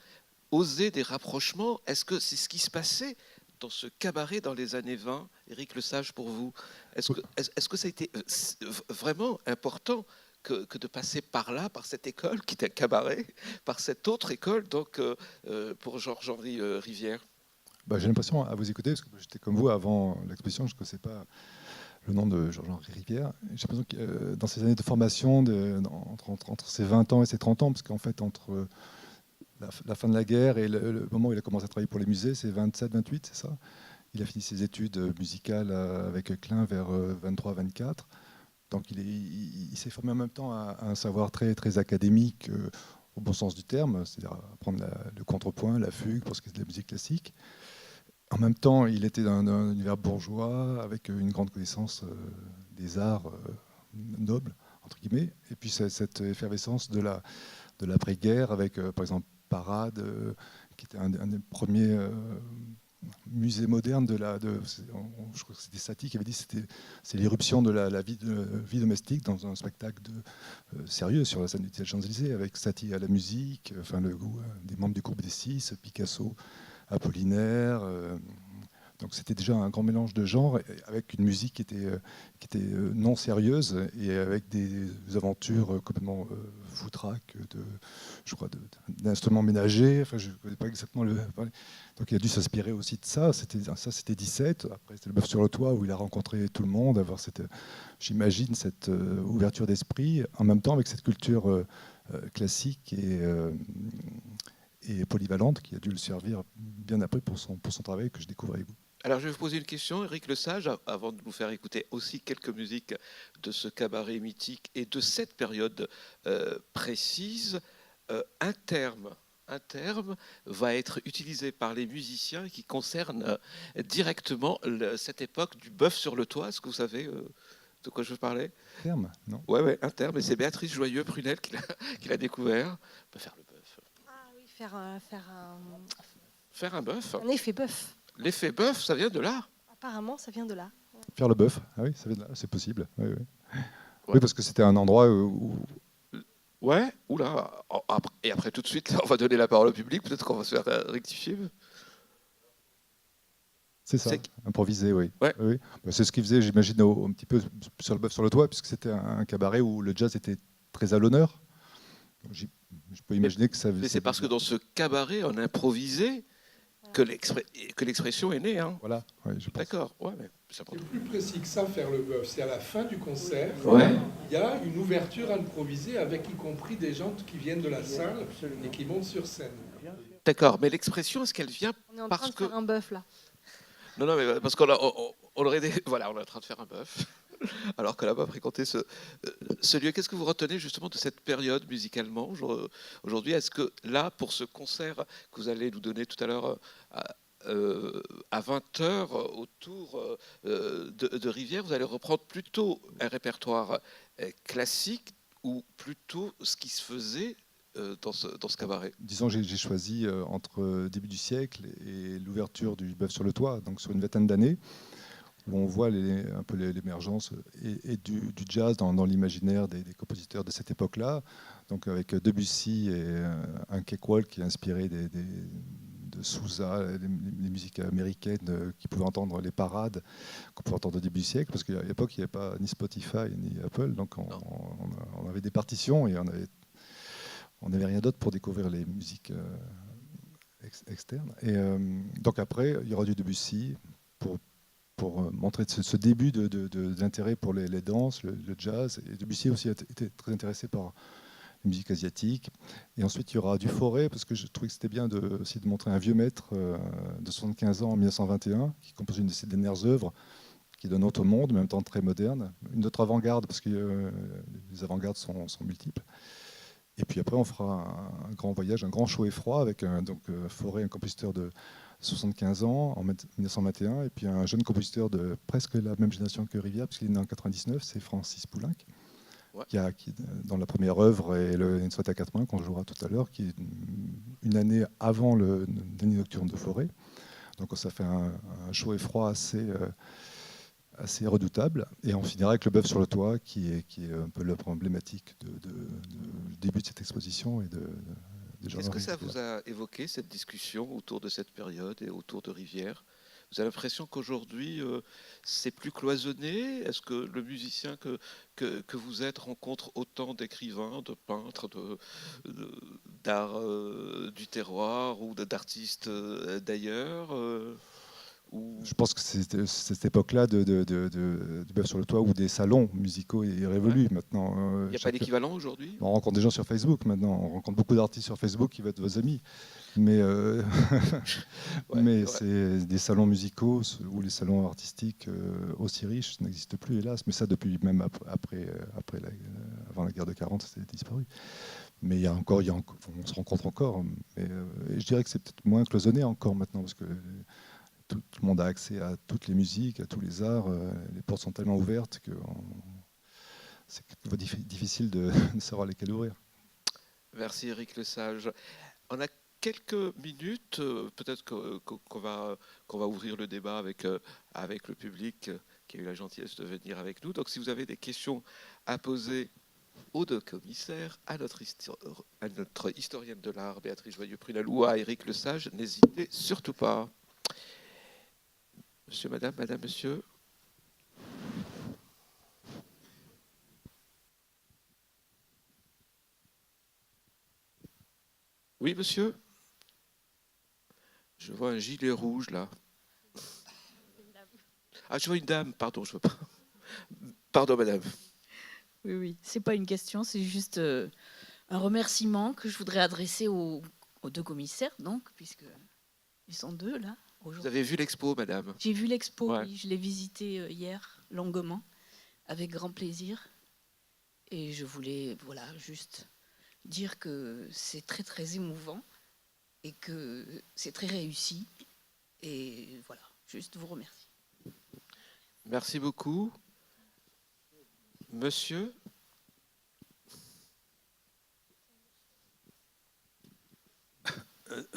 oser des rapprochements. Est-ce que c'est ce qui se passait dans ce cabaret dans les années 20, Éric Lesage, pour vous? Est-ce que ça a été vraiment important que de passer par là, par cette école qui était un cabaret, par cette autre école, donc pour Georges-Henri Rivière? J'ai l'impression, à vous écouter, parce que j'étais comme vous avant l'exposition, je ne connaissais pas le nom de Georges-Henri Rivière. J'ai l'impression que dans ces années de formation, entre ses 20 ans et ses 30 ans, parce qu'en fait, entre la fin de la guerre et le moment où il a commencé à travailler pour les musées, c'est 27, 28, c'est ça? Il a fini ses études musicales avec Klein vers 23, 24. Donc il s'est formé en même temps à un savoir très, très académique, au bon sens du terme, c'est-à-dire apprendre le contrepoint, la fugue, pour ce qui est de la musique classique. En même temps, il était dans un univers bourgeois, avec une grande connaissance des arts nobles, entre guillemets. Et puis cette effervescence de l'après-guerre, avec par exemple Parade, qui était un des premiers musées modernes je crois que c'était Satie qui avait dit que c'est l'irruption de la vie domestique dans un spectacle sérieux sur la scène des Champs-Élysées, avec Satie à la musique, le goût des membres du groupe des Six, Picasso, Apollinaire. Donc c'était déjà un grand mélange de genres, avec une musique qui était non sérieuse et avec des aventures complètement foutraques, je crois, d'instruments ménagers. Enfin, je ne connais pas exactement le. Donc il a dû s'inspirer aussi de ça. C'était 17. Après, c'était Le Bœuf sur le toit où il a rencontré tout le monde, avoir j'imagine, cette ouverture d'esprit, en même temps avec cette culture classique et polyvalente qui a dû le servir bien après pour son travail que je découvre avec vous. Alors, je vais vous poser une question, Éric Lesage, avant de vous faire écouter aussi quelques musiques de ce cabaret mythique et de cette période précise. Un terme va être utilisé par les musiciens qui concerne directement cette époque du bœuf sur le toit. Est-ce que vous savez de quoi je veux parler? Terme, non? Ouais, un terme. Et c'est Béatrice Joyeux-Prunel qui l'a découvert. On peut faire le bœuf. Ah oui, Faire un bœuf. un effet bœuf. L'effet bœuf, ça vient de là. Apparemment, ça vient de là. Faire le bœuf, ah oui, ça vient de là, c'est possible. Oui, oui. Ouais. Oui, parce que c'était un endroit où Ouais, oula. Et après, tout de suite, on va donner la parole au public. Peut-être qu'on va se faire rectifier. c'est ça, C'est qu- improvisé, oui. Ouais. Oui, oui. Bah, c'est ce qu'ils faisaient, j'imagine, un petit peu sur le bœuf sur le toit, puisque c'était un cabaret où le jazz était très à l'honneur. Donc, je peux imaginer que ça. Mais c'est parce que dans ce cabaret, on improvisait que l'expression est née. Hein. Voilà, ouais, je pense. D'accord. Ouais, mais c'est C'est plus précis que ça, faire le bœuf. C'est à la fin du concert, Ouais. il y a une ouverture improvisée avec y compris des gens qui viennent de la salle et qui montent sur scène. D'accord. Mais l'expression, est-ce qu'elle vient On est en Parce train de que- faire un bœuf là. Non, mais parce qu'on aurait voilà, on est en train de faire un bœuf, alors qu'on n'a pas fréquenté ce lieu. Qu'est-ce que vous retenez justement de cette période musicalement aujourd'hui? Est-ce que là, pour ce concert que vous allez nous donner tout à l'heure à 20h autour de Rivière, vous allez reprendre plutôt un répertoire classique ou plutôt ce qui se faisait dans ce cabaret? Disons, j'ai choisi entre début du siècle et l'ouverture du bœuf sur le toit, donc sur une vingtaine d'années, où on voit un peu l'émergence et du jazz dans l'imaginaire des compositeurs de cette époque-là, donc avec Debussy et un cakewalk qui est inspiré de Sousa, les musiques américaines qui pouvaient entendre les parades qu'on pouvait entendre au début du siècle, parce qu'à l'époque, il n'y avait pas ni Spotify ni Apple, donc on avait des partitions et on n'avait rien d'autre pour découvrir les musiques externes. Et donc après, il y aura du Debussy pour montrer ce début d'intérêt pour les danses, le jazz. Et Debussy aussi était très intéressé par la musique asiatique. Et ensuite, il y aura du Fauré, parce que je trouvais que c'était bien aussi de montrer un vieux maître de 75 ans en 1921, qui compose une de ses dernières œuvres, qui donne autre monde, mais en même temps très moderne. Une autre avant-garde, parce que les avant-gardes sont multiples. Et puis après, on fera un grand voyage, un grand chaud et froid avec Fauré, un compositeur de 75 ans en 1921, et puis un jeune compositeur de presque la même génération que Rivière, puisqu'il est né en 99, c'est Francis Poulenc, Ouais. qui dans la première œuvre et Une soirée à 4 mains qu'on jouera tout à l'heure, qui est une année avant le dernier nocturne de Fauré. Donc ça fait un chaud et froid assez redoutable. Et on finira avec le bœuf sur le toit, qui est un peu l'œuvre emblématique du début de cette exposition. Qu'est-ce que ça vous a évoqué, cette discussion autour de cette période et autour de Rivière? Vous avez l'impression qu'aujourd'hui, c'est plus cloisonné? Est-ce que le musicien que vous êtes rencontre autant d'écrivains, de peintres, d'art du terroir ou d'artistes d'ailleurs Je pense que c'est cette époque-là du bœuf sur le toit où des salons musicaux est révolu. Ouais. Maintenant, Il n'y a pas d'équivalent aujourd'hui? on rencontre des gens sur Facebook maintenant. On rencontre beaucoup d'artistes sur Facebook qui vont être vos amis. Mais, Ouais. c'est des salons musicaux ou les salons artistiques aussi riches n'existent plus, hélas. Mais ça, depuis même avant la guerre de 40, c'était disparu. Mais on se rencontre encore. Mais, et je dirais que c'est peut-être moins cloisonné encore maintenant, parce que tout le monde a accès à toutes les musiques, à tous les arts. Les portes sont tellement ouvertes que c'est difficile de savoir lesquelles ouvrir. Merci Éric Lesage. On a quelques minutes, peut-être qu'on va ouvrir le débat avec le public qui a eu la gentillesse de venir avec nous. Donc si vous avez des questions à poser aux deux commissaires, à notre historienne de l'art, Béatrice Joyeux-Prunel, ou à Éric Lesage, n'hésitez surtout pas. Monsieur, madame, monsieur. Oui, monsieur? Je vois un gilet rouge, là. Ah, je vois une dame, pardon, je veux pas. Pardon, madame. Oui, c'est pas une question, c'est juste un remerciement que je voudrais adresser aux deux commissaires, donc, puisque ils sont deux là. Vous avez vu l'expo, madame? J'ai vu l'expo, Ouais. oui, je l'ai visitée hier, longuement, avec grand plaisir. Et je voulais, voilà, juste dire que c'est très, très émouvant et que c'est très réussi. Et voilà, juste vous remercier. Merci beaucoup. Monsieur?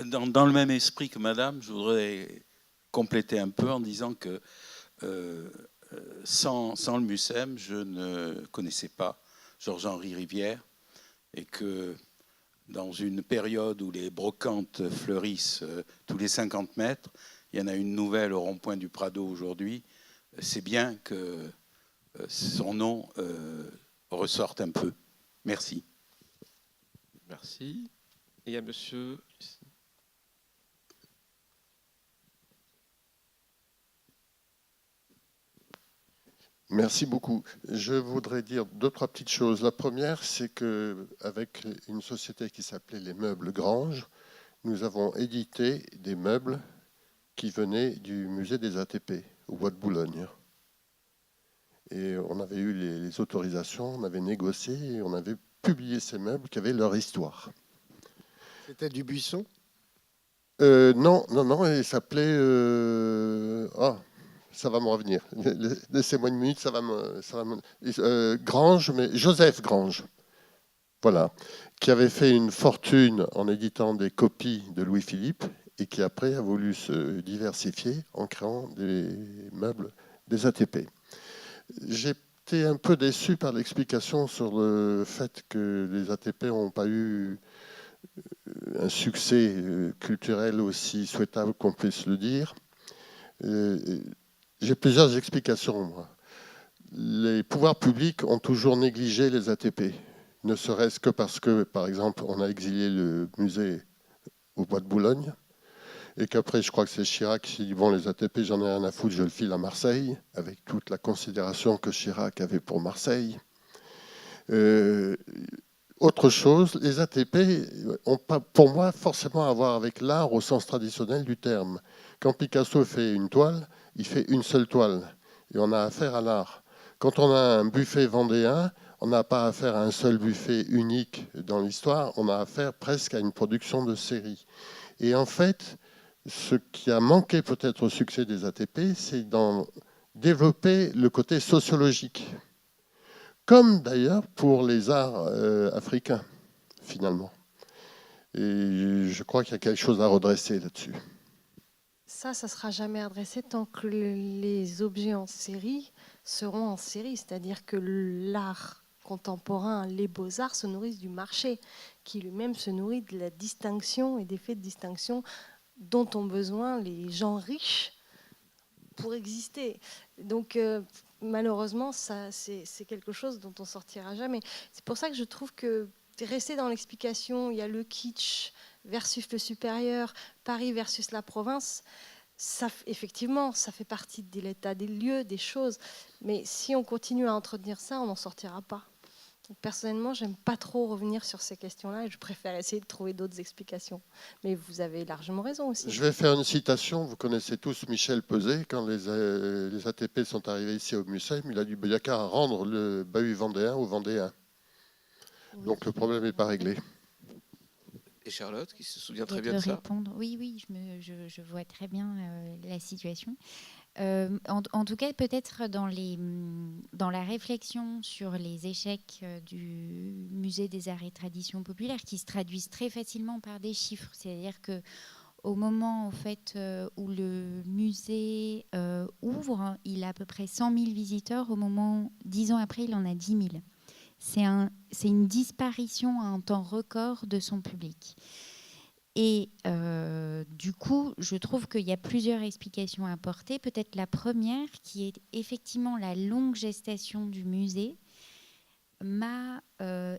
Dans le même esprit que madame, je voudrais compléter un peu en disant que sans le MUSEM, je ne connaissais pas Georges-Henri Rivière et que dans une période où les brocantes fleurissent tous les 50 mètres, il y en a une nouvelle au rond-point du Prado aujourd'hui, c'est bien que son nom ressorte un peu. Merci. Merci. Et à monsieur ici. Merci beaucoup. Je voudrais dire 2-3 petites choses. La première, c'est qu'avec une société qui s'appelait les Meubles Grange, nous avons édité des meubles qui venaient du musée des ATP au Bois de Boulogne. Et on avait eu les autorisations, on avait négocié et on avait publié ces meubles qui avaient leur histoire. C'était du Buisson? Non, il s'appelait... ça va me revenir. Laissez-moi une minute, Grange, mais Joseph Grange. Voilà. Qui avait fait une fortune en éditant des copies de Louis-Philippe et qui après a voulu se diversifier en créant des meubles des ATP. J'étais un peu déçu par l'explication sur le fait que les ATP n'ont pas eu un succès culturel aussi souhaitable qu'on puisse le dire. J'ai plusieurs explications, moi. Les pouvoirs publics ont toujours négligé les ATP, ne serait-ce que parce que, par exemple, on a exilé le musée au Bois de Boulogne, et qu'après, je crois que c'est Chirac qui dit « Bon, les ATP, j'en ai rien à foutre, je le file à Marseille », avec toute la considération que Chirac avait pour Marseille. Autre chose, les ATP n'ont pas, pour moi, forcément à voir avec l'art au sens traditionnel du terme. Quand Picasso fait une toile, il fait une seule toile, et on a affaire à l'art. Quand on a un buffet vendéen, on n'a pas affaire à un seul buffet unique dans l'histoire, on a affaire presque à une production de série. Et en fait, ce qui a manqué peut-être au succès des ATP, c'est d'en développer le côté sociologique. Comme d'ailleurs pour les arts africains, finalement. Et je crois qu'il y a quelque chose à redresser là-dessus. Ça ne sera jamais adressé tant que les objets en série seront en série. C'est-à-dire que l'art contemporain, les beaux-arts se nourrissent du marché, qui lui-même se nourrit de la distinction et des faits de distinction dont ont besoin les gens riches pour exister. Donc malheureusement, c'est quelque chose dont on sortira jamais. C'est pour ça que je trouve que rester dans l'explication, il y a le kitsch versus le supérieur, Paris versus la province, ça, effectivement, ça fait partie de l'état des lieux, des choses. Mais si on continue à entretenir ça, on n'en sortira pas. Donc, personnellement, j'aime pas trop revenir sur ces questions-là et je préfère essayer de trouver d'autres explications. Mais vous avez largement raison aussi. Je vais faire une citation. Vous connaissez tous Michel Peset. Quand les ATP sont arrivés ici au Muséum, il a dit « Il n'y a qu'à rendre le bahut vendéen aux Vendéens ». Oui. Donc le problème n'est pas réglé. Et Charlotte, qui se souvient très bien de ça. Répondre. Oui, je vois très bien la situation. En tout cas, peut-être dans la réflexion sur les échecs du musée des arts et traditions populaires, qui se traduisent très facilement par des chiffres. C'est-à-dire que au moment en fait, où le musée ouvre, il a à peu près 100 000 visiteurs. Au moment, 10 ans après, il en a 10 000. C'est une disparition à un temps record de son public. Et du coup, je trouve qu'il y a plusieurs explications à apporter. Peut-être la première, qui est effectivement la longue gestation du musée, m'a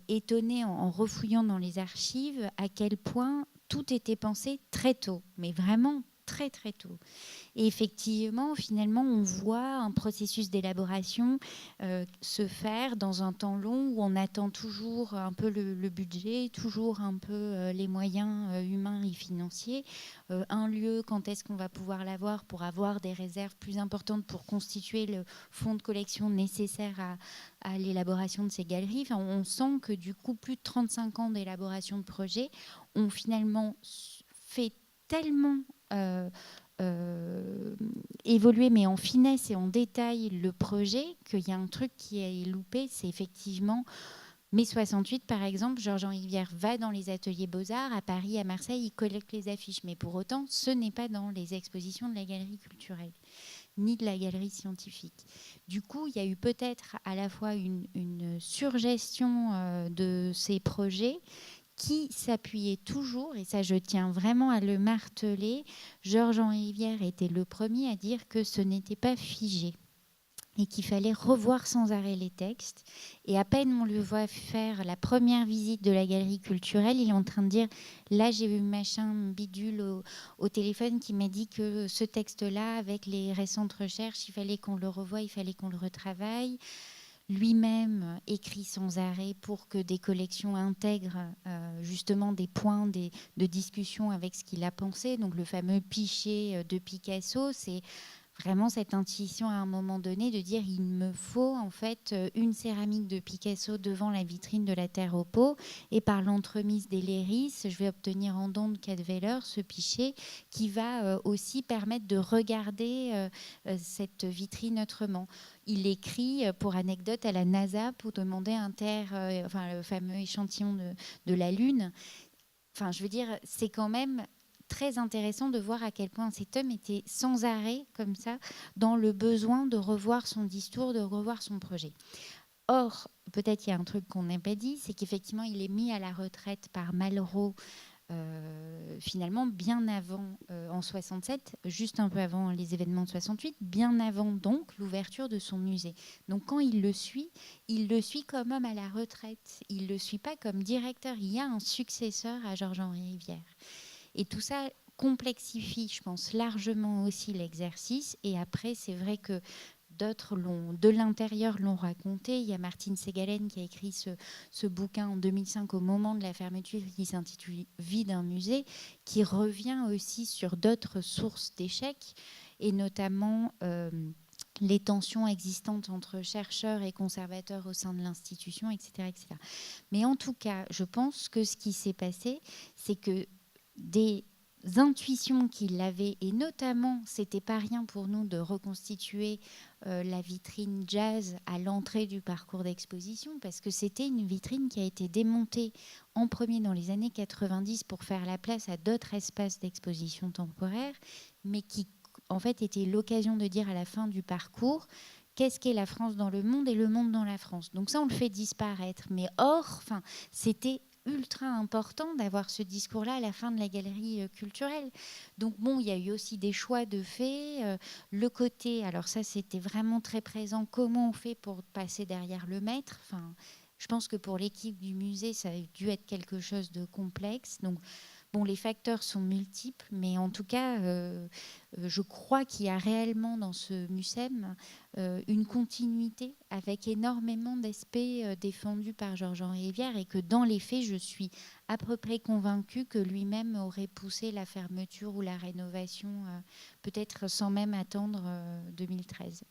étonnée en refouillant dans les archives à quel point tout était pensé très tôt, mais vraiment très très tôt. Et effectivement, finalement, on voit un processus d'élaboration se faire dans un temps long où on attend toujours un peu le budget, toujours un peu les moyens humains et financiers. Un lieu, quand est-ce qu'on va pouvoir l'avoir pour avoir des réserves plus importantes pour constituer le fonds de collection nécessaire à l'élaboration de ces galeries. Enfin, on sent que du coup, plus de 35 ans d'élaboration de projet ont finalement fait tellement évoluer, mais en finesse et en détail, le projet, qu'il y a un truc qui est loupé, c'est effectivement mai 68, par exemple. Georges-Henri Rivière va dans les ateliers Beaux-Arts, à Paris, à Marseille, il collecte les affiches, mais pour autant, ce n'est pas dans les expositions de la galerie culturelle, ni de la galerie scientifique. Du coup, il y a eu peut-être à la fois une surgestion de ces projets qui s'appuyait toujours, et ça je tiens vraiment à le marteler, Georges-Henri Rivière était le premier à dire que ce n'était pas figé et qu'il fallait revoir sans arrêt les textes. Et à peine on le voit faire la première visite de la galerie culturelle, il est en train de dire « Là, j'ai vu machin bidule au téléphone qui m'a dit que ce texte-là, avec les récentes recherches, il fallait qu'on le revoie, il fallait qu'on le retravaille. » Lui-même écrit sans arrêt pour que des collections intègrent justement des points de discussion avec ce qu'il a pensé. Donc le fameux Pichet de Picasso, c'est vraiment cette intuition à un moment donné de dire il me faut en fait une céramique de Picasso devant la vitrine de la Terre aux Pots, et par l'entremise des Léris, je vais obtenir en don de Cadwallader ce Pichet qui va aussi permettre de regarder cette vitrine autrement. Il écrit, pour anecdote, à la NASA pour demander le fameux échantillon de la Lune. Enfin, je veux dire, c'est quand même très intéressant de voir à quel point cet homme était sans arrêt, comme ça, dans le besoin de revoir son discours, de revoir son projet. Or, peut-être il y a un truc qu'on n'a pas dit, c'est qu'effectivement, il est mis à la retraite par Malraux, finalement bien avant, en 67, juste un peu avant les événements de 68, bien avant donc l'ouverture de son musée. Donc quand il le suit comme homme à la retraite. Il ne le suit pas comme directeur. Il y a un successeur à Georges-Henri Rivière. Et tout ça complexifie, je pense, largement aussi l'exercice. Et après, c'est vrai que d'autres de l'intérieur l'ont raconté. Il y a Martine Segalen qui a écrit ce bouquin en 2005 au moment de la fermeture qui s'intitule « Vie d'un musée », qui revient aussi sur d'autres sources d'échecs et notamment les tensions existantes entre chercheurs et conservateurs au sein de l'institution, etc., etc. Mais en tout cas, je pense que ce qui s'est passé, c'est que des intuitions qu'il avait, et notamment, c'était pas rien pour nous de reconstituer la vitrine jazz à l'entrée du parcours d'exposition, parce que c'était une vitrine qui a été démontée en premier dans les années 90 pour faire la place à d'autres espaces d'exposition temporaire, mais qui en fait était l'occasion de dire à la fin du parcours qu'est-ce qu'est la France dans le monde et le monde dans la France. Donc ça, on le fait disparaître. Mais or, c'était ultra important d'avoir ce discours-là à la fin de la galerie culturelle. Donc bon, il y a eu aussi des choix de fait. Le côté, alors ça c'était vraiment très présent, comment on fait pour passer derrière le maître. Je pense que pour l'équipe du musée, ça a dû être quelque chose de complexe. Donc bon, les facteurs sont multiples, mais en tout cas, je crois qu'il y a réellement dans ce MUSEM une continuité avec énormément d'aspects défendus par Georges-Henri Rivière, et que dans les faits, je suis à peu près convaincue que lui-même aurait poussé la fermeture ou la rénovation, peut-être sans même attendre 2013.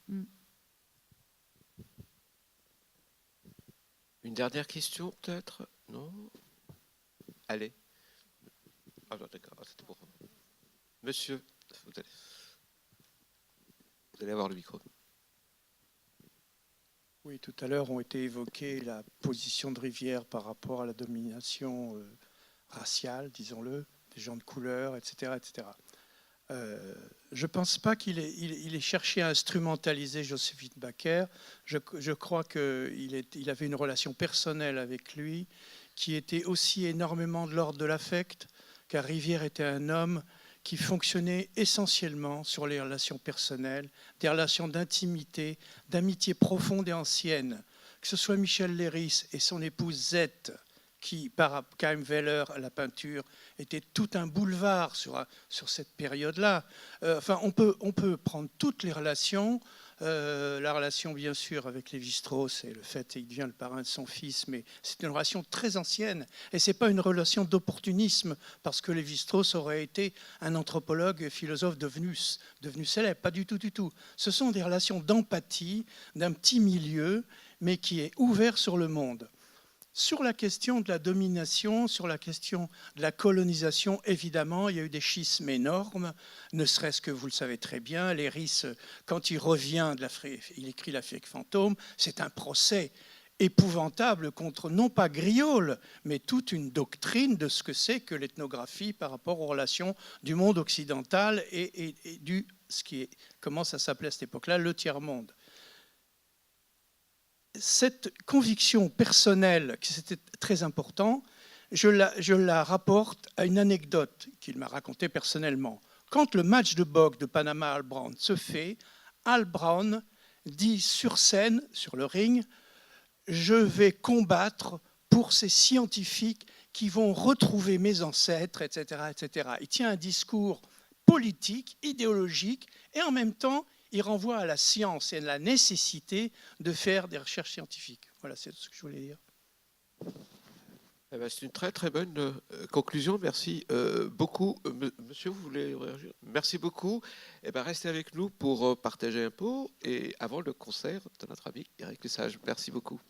Une dernière question, peut-être? Non? Allez. Ah, d'accord, c'était pour monsieur. Vous allez avoir le micro. Oui, tout à l'heure ont été évoquées la position de Rivière par rapport à la domination raciale, disons-le, des gens de couleur, etc., etc. Je ne pense pas qu'il ait cherché à instrumentaliser Joséphine Baker. Je crois qu'il avait une relation personnelle avec lui qui était aussi énormément de l'ordre de l'affect, car Rivière était un homme qui fonctionnait essentiellement sur les relations personnelles, des relations d'intimité, d'amitié profonde et ancienne. Que ce soit Michel Léris et son épouse Zette, qui, par Kaimweller à la peinture, était tout un boulevard sur cette période-là. Enfin, on peut prendre toutes les relations. La relation, bien sûr, avec Lévi-Strauss et le fait qu'il devient le parrain de son fils, mais c'est une relation très ancienne. Et ce n'est pas une relation d'opportunisme, parce que Lévi-Strauss aurait été un anthropologue et philosophe devenu célèbre. Pas du tout, du tout. Ce sont des relations d'empathie, d'un petit milieu, mais qui est ouvert sur le monde. Sur la question de la domination, sur la question de la colonisation, évidemment, il y a eu des schismes énormes, ne serait-ce que, vous le savez très bien, Léris, quand il revient de l'Afrique, il écrit l'Afrique fantôme, c'est un procès épouvantable contre, non pas Griaule, mais toute une doctrine de ce que c'est que l'ethnographie par rapport aux relations du monde occidental et du, comment ça s'appelait à cette époque-là, le tiers-monde. Cette conviction personnelle, que c'était très important, je la rapporte à une anecdote qu'il m'a racontée personnellement. Quand le match de boxe de Panama-Al Brown se fait, Al Brown dit sur scène, sur le ring, « Je vais combattre pour ces scientifiques qui vont retrouver mes ancêtres, etc., etc. » Il tient un discours politique, idéologique, et en même temps, il renvoie à la science et à la nécessité de faire des recherches scientifiques. Voilà, c'est ce que je voulais dire. Eh ben, c'est une très très bonne conclusion. Merci beaucoup. Monsieur, vous voulez réagir? Merci beaucoup. Eh ben, restez avec nous pour partager un pot et avant le concert de notre ami Eric Lesage. Merci beaucoup.